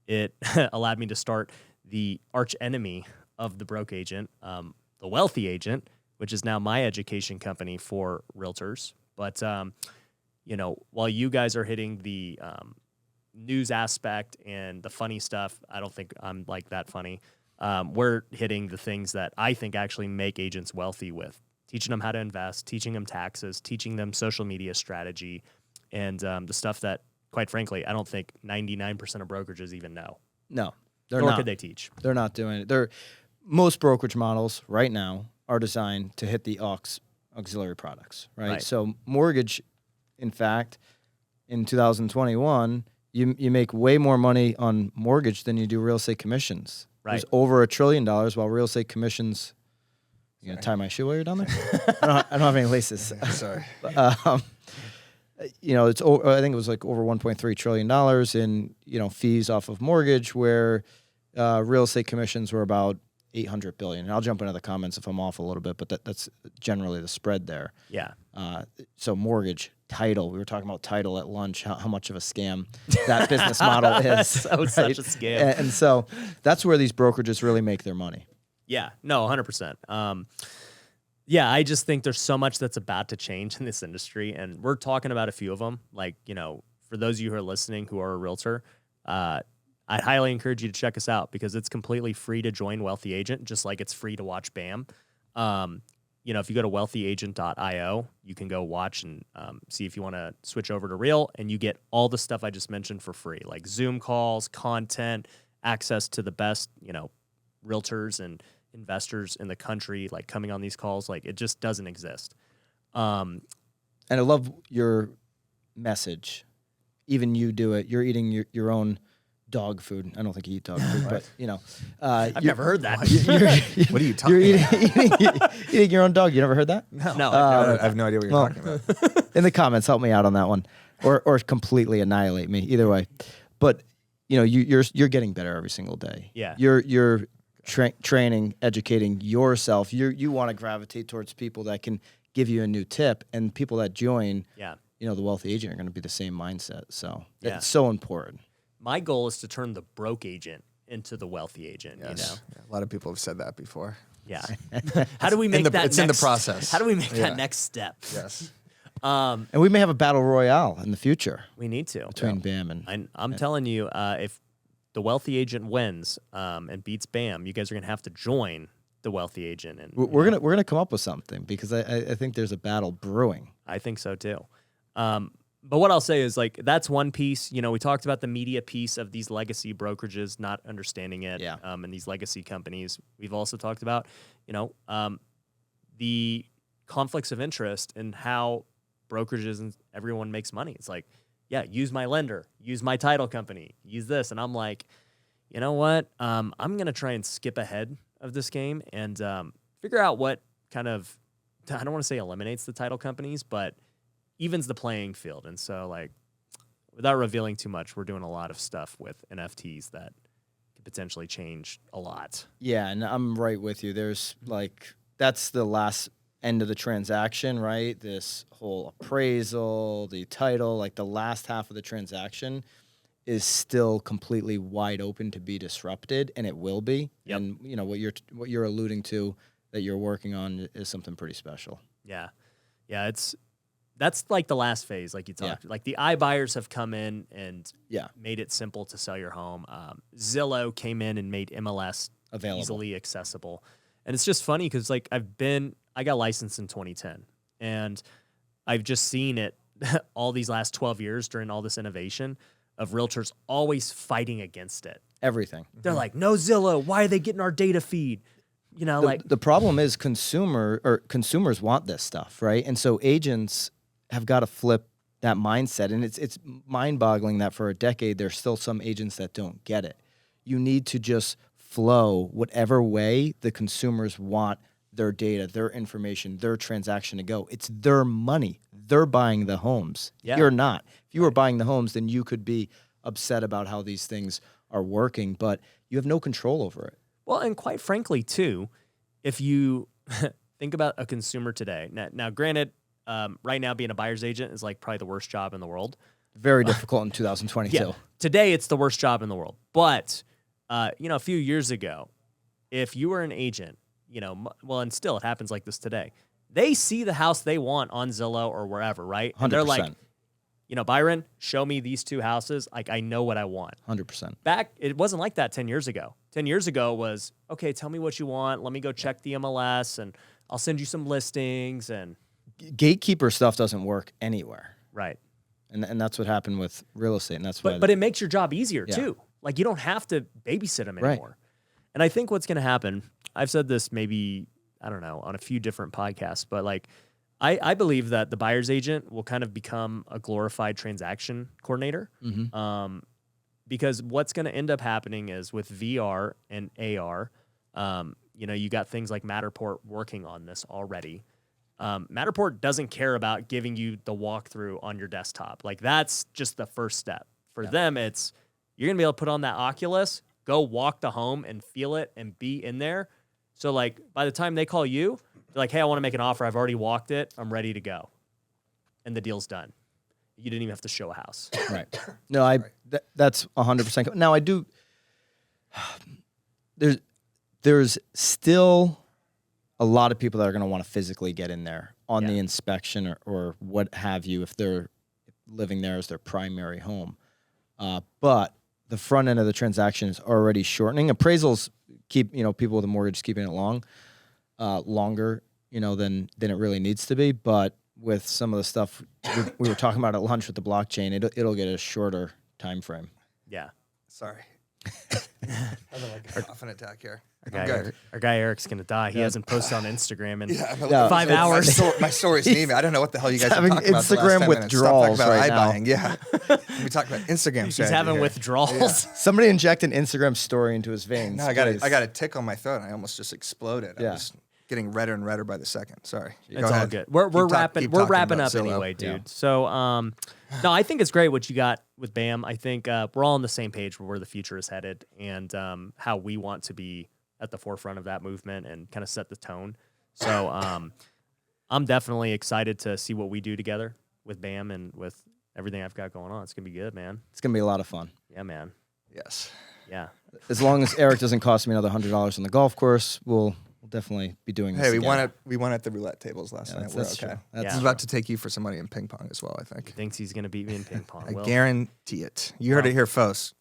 it allowed me to start the arch enemy of the broke agent, the wealthy agent, which is now my education company for realtors. But, while you guys are hitting the news aspect and the funny stuff, I don't think I'm like that funny. We're hitting the things that I think actually make agents wealthy with teaching them how to invest, teaching them taxes, teaching them social media strategy, and the stuff that, quite frankly, I don't think 99% of brokerages even know. No, they're Nor not. could they teach. They're not doing it. Most brokerage models right now are designed to hit the auxiliary products, right? So mortgage, in fact, in 2021, you make way more money on mortgage than you do real estate commissions. Right. There's over $1 trillion, while real estate commissions. You gonna tie my shoe while you're down there? I don't have any laces. Sorry. It's I think it was like over $1.3 trillion in fees off of mortgage, where real estate commissions were about $800 billion. And I'll jump into the comments if I'm off a little bit, but that's generally the spread there. Yeah. So mortgage, title. We were talking about title at lunch. How much of a scam that business model is. So such a scam. And so that's where these brokerages really make their money. Yeah, no, 100%. Yeah, I just think there's so much that's about to change in this industry, and we're talking about a few of them. Like, for those of you who are listening who are a realtor, I'd highly encourage you to check us out because it's completely free to join Wealthy Agent, just like it's free to watch BAM. If you go to wealthyagent.io, you can go watch and see if you want to switch over to Real, and you get all the stuff I just mentioned for free, like Zoom calls, content, access to the best, realtors and investors in the country, like coming on these calls. Like, it just doesn't exist. And I love your message. Even you do it. You're eating your own dog food. I don't think you eat dog food, but I've never heard that. What are you talking about? Eating your own dog. You never heard that? No. I have no idea what you're talking about. In the comments, help me out on that one, or completely annihilate me. Either way, but you're getting better every single day. Yeah. You're training, educating yourself. You want to gravitate towards people that can give you a new tip, and people that join. Yeah. The Wealthy Agent are going to be the same mindset. So Yeah. it's so important. My goal is to turn the broke agent into the wealthy agent. Yes. Yeah, a lot of people have said that before. Yeah. How do we make that? It's in the process. How do we make that next step? Yes. And we may have a battle royale in the future We need to. between BAM and I'm telling you, if the wealthy agent wins and beats BAM, you guys are gonna have to join the wealthy agent, and we're gonna come up with something, because I think there's a battle brewing. I think so too. But what I'll say is, like, that's one piece. We talked about the media piece of these legacy brokerages not understanding it, Yeah. And these legacy companies. We've also talked about, the conflicts of interest and how brokerages and everyone makes money. It's like, yeah, use my lender, use my title company, use this. And I'm like, you know what? I'm going to try and skip ahead of this game and figure out what kind of, I don't want to say eliminates the title companies, but evens the playing field. And so, like, without revealing too much, we're doing a lot of stuff with NFTs that could potentially change a lot. Yeah, and I'm right with you. There's that's the last end of the transaction, right? This whole appraisal, the title, like the last half of the transaction is still completely wide open to be disrupted, and it will be. Yep. And what you're alluding to that you're working on is something pretty special. Yeah. Yeah, that's like the last phase, like you talked. Like, the iBuyers have come in and made it simple to sell your home. Zillow came in and made MLS Available. easily accessible. And it's just funny because, like, I got licensed in 2010, and I've just seen it all these last 12 years during all this innovation of realtors always fighting against it. Everything. They're like, no Zillow, why are they getting our data feed? The problem is consumers want this stuff, right? And so agents have got to flip that mindset, and it's mind-boggling that for a decade there's still some agents that don't get it. You need to just flow whatever way the consumers want their data, their information, their transaction to go. It's their money. They're buying the homes. Yeah. You're not. If you were buying the homes, then you could be upset about how these things are working, but you have no control over it. Well, and quite frankly, too, if you think about a consumer today, now granted, right now being a buyer's agent is like probably the worst job in the world. Very difficult in 2022. Yeah, today it's the worst job in the world. But, a few years ago, if you were an agent, well, and still it happens like this today. They see the house they want on Zillow or wherever, right? And they're like, 100%. Byron, show me these 2 houses. Like, I know what I want. 100%. Back, it wasn't like that 10 years ago. 10 years ago was, okay, tell me what you want. Let me go check the MLS, and I'll send you some listings. And Gatekeeper stuff doesn't work anywhere. right. And that's what happened with real estate. And that's why. But it makes your job easier, Yeah. too. Like, you don't have to babysit them Right. anymore. And I think what's going to happen, I've said this maybe, I don't know, on a few different podcasts, but like, I believe that the buyer's agent will kind of become a glorified transaction coordinator. Because what's going to end up happening is with VR and AR, you got things like Matterport working on this already. Matterport doesn't care about giving you the walkthrough on your desktop. Like, that's just the first step. For them, it's you're going to be able to put on that Oculus, go walk the home and feel it and be in there. So, like, by the time they call you, they're like, hey, I want to make an offer. I've already walked it. I'm ready to go. And the deal's done. You didn't even have to show a house. Right. No, that's 100%. Now, I do. There's still a lot of people that are going to want to physically get in there on the inspection or what have you if they're living there as their primary home. But the front end of the transaction is already shortening. Appraisals keep people with a mortgage keeping it longer than it really needs to be. But with some of the stuff we were talking about at lunch with the blockchain, it'll get a shorter time frame. Yeah. Sorry. Having like a coughing attack here. Our guy Eric's going to die. He hasn't posted on Instagram in Yeah, 5 hours. My stories need me. I don't know what the hell you guys are having talking about. the last Instagram 10 minutes. Stop talking withdrawals about right now. iBuying. Yeah. We talk about Instagram He's strategy having here. withdrawals. Somebody inject an Instagram story into his veins. No, I got please. a tick on my throat. I almost just exploded. Yeah. I was getting redder and redder by the second. Sorry. It's Go all ahead. good. We're Keep wrapping talking up about Zillow. anyway, dude. Yeah. So no, I think it's great what you got with BAM. I think we're all on the same page where the future is headed and how we want to be at the forefront of that movement and kind of set the tone. So I'm definitely excited to see what we do together with BAM and with everything I've got going on. It's gonna be good, man. It's gonna be a lot of fun. Yeah, man. Yes. Yeah. As long as Eric doesn't cost me another $100 on the golf course, we'll definitely be doing this. Hey, we again. won it. We won at the roulette tables last night. We're that's okay. true. I That's was about to take you for some money in ping pong as well. I think. Thinks he's gonna beat me in ping pong. I Well, guarantee it. You heard it here first,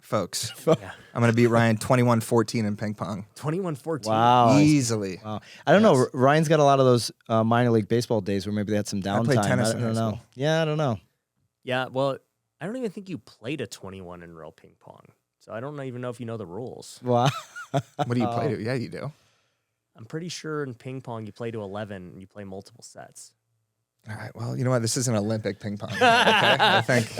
folks. I'm going to beat Ryan 21-14 in ping pong. 21-14. Wow. Easily. Wow. I don't know. Ryan's got a lot of those minor league baseball days where maybe they had some downtime. played tennis I in don't high know. school. Yeah, I don't know. Yeah, well, I don't even think you played a 21 in real ping pong. So I don't even know if you know the rules. Wow. What do you play to? Yeah, you do. I'm pretty sure in ping pong you play to 11 and you play multiple sets. All right. Well, you know what? This isn't Olympic ping pong. Okay. I think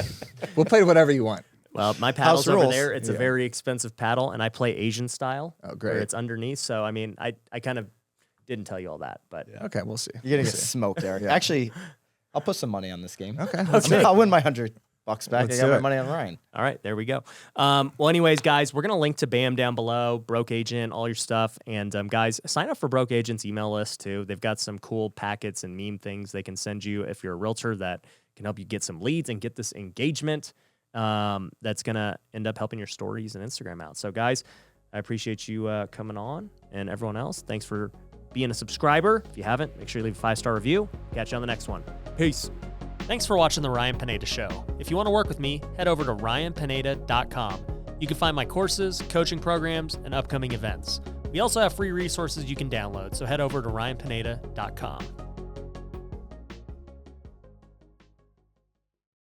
we'll play whatever you want. Well, my paddle's over rules. there. It's a very expensive paddle, and I play Asian style. Oh, great. Where it's underneath. So, I mean, I kind of didn't tell you all that, but Okay, we'll see. You're gonna We'll get see. smoked, Eric. Actually, I'll put some money on this game. Okay. I'll win my $100 back. Let's I do got my it. money on Ryan. all right, there we go. Well, anyways, guys, we're going to link to BAM down below, Broke Agent, all your stuff. And guys, sign up for Broke Agent's email list too. They've got some cool packets and meme things they can send you if you're a realtor that can help you get some leads and get this engagement that's going to end up helping your stories and Instagram out. So, guys, I appreciate you coming on. And everyone else, thanks for being a subscriber. If you haven't, make sure you leave a 5-star review. Catch you on the next one. Peace. Thanks for watching The Ryan Pineda Show. If you want to work with me, head over to ryanpineda.com. You can find my courses, coaching programs, and upcoming events. We also have free resources you can download, so head over to ryanpineda.com.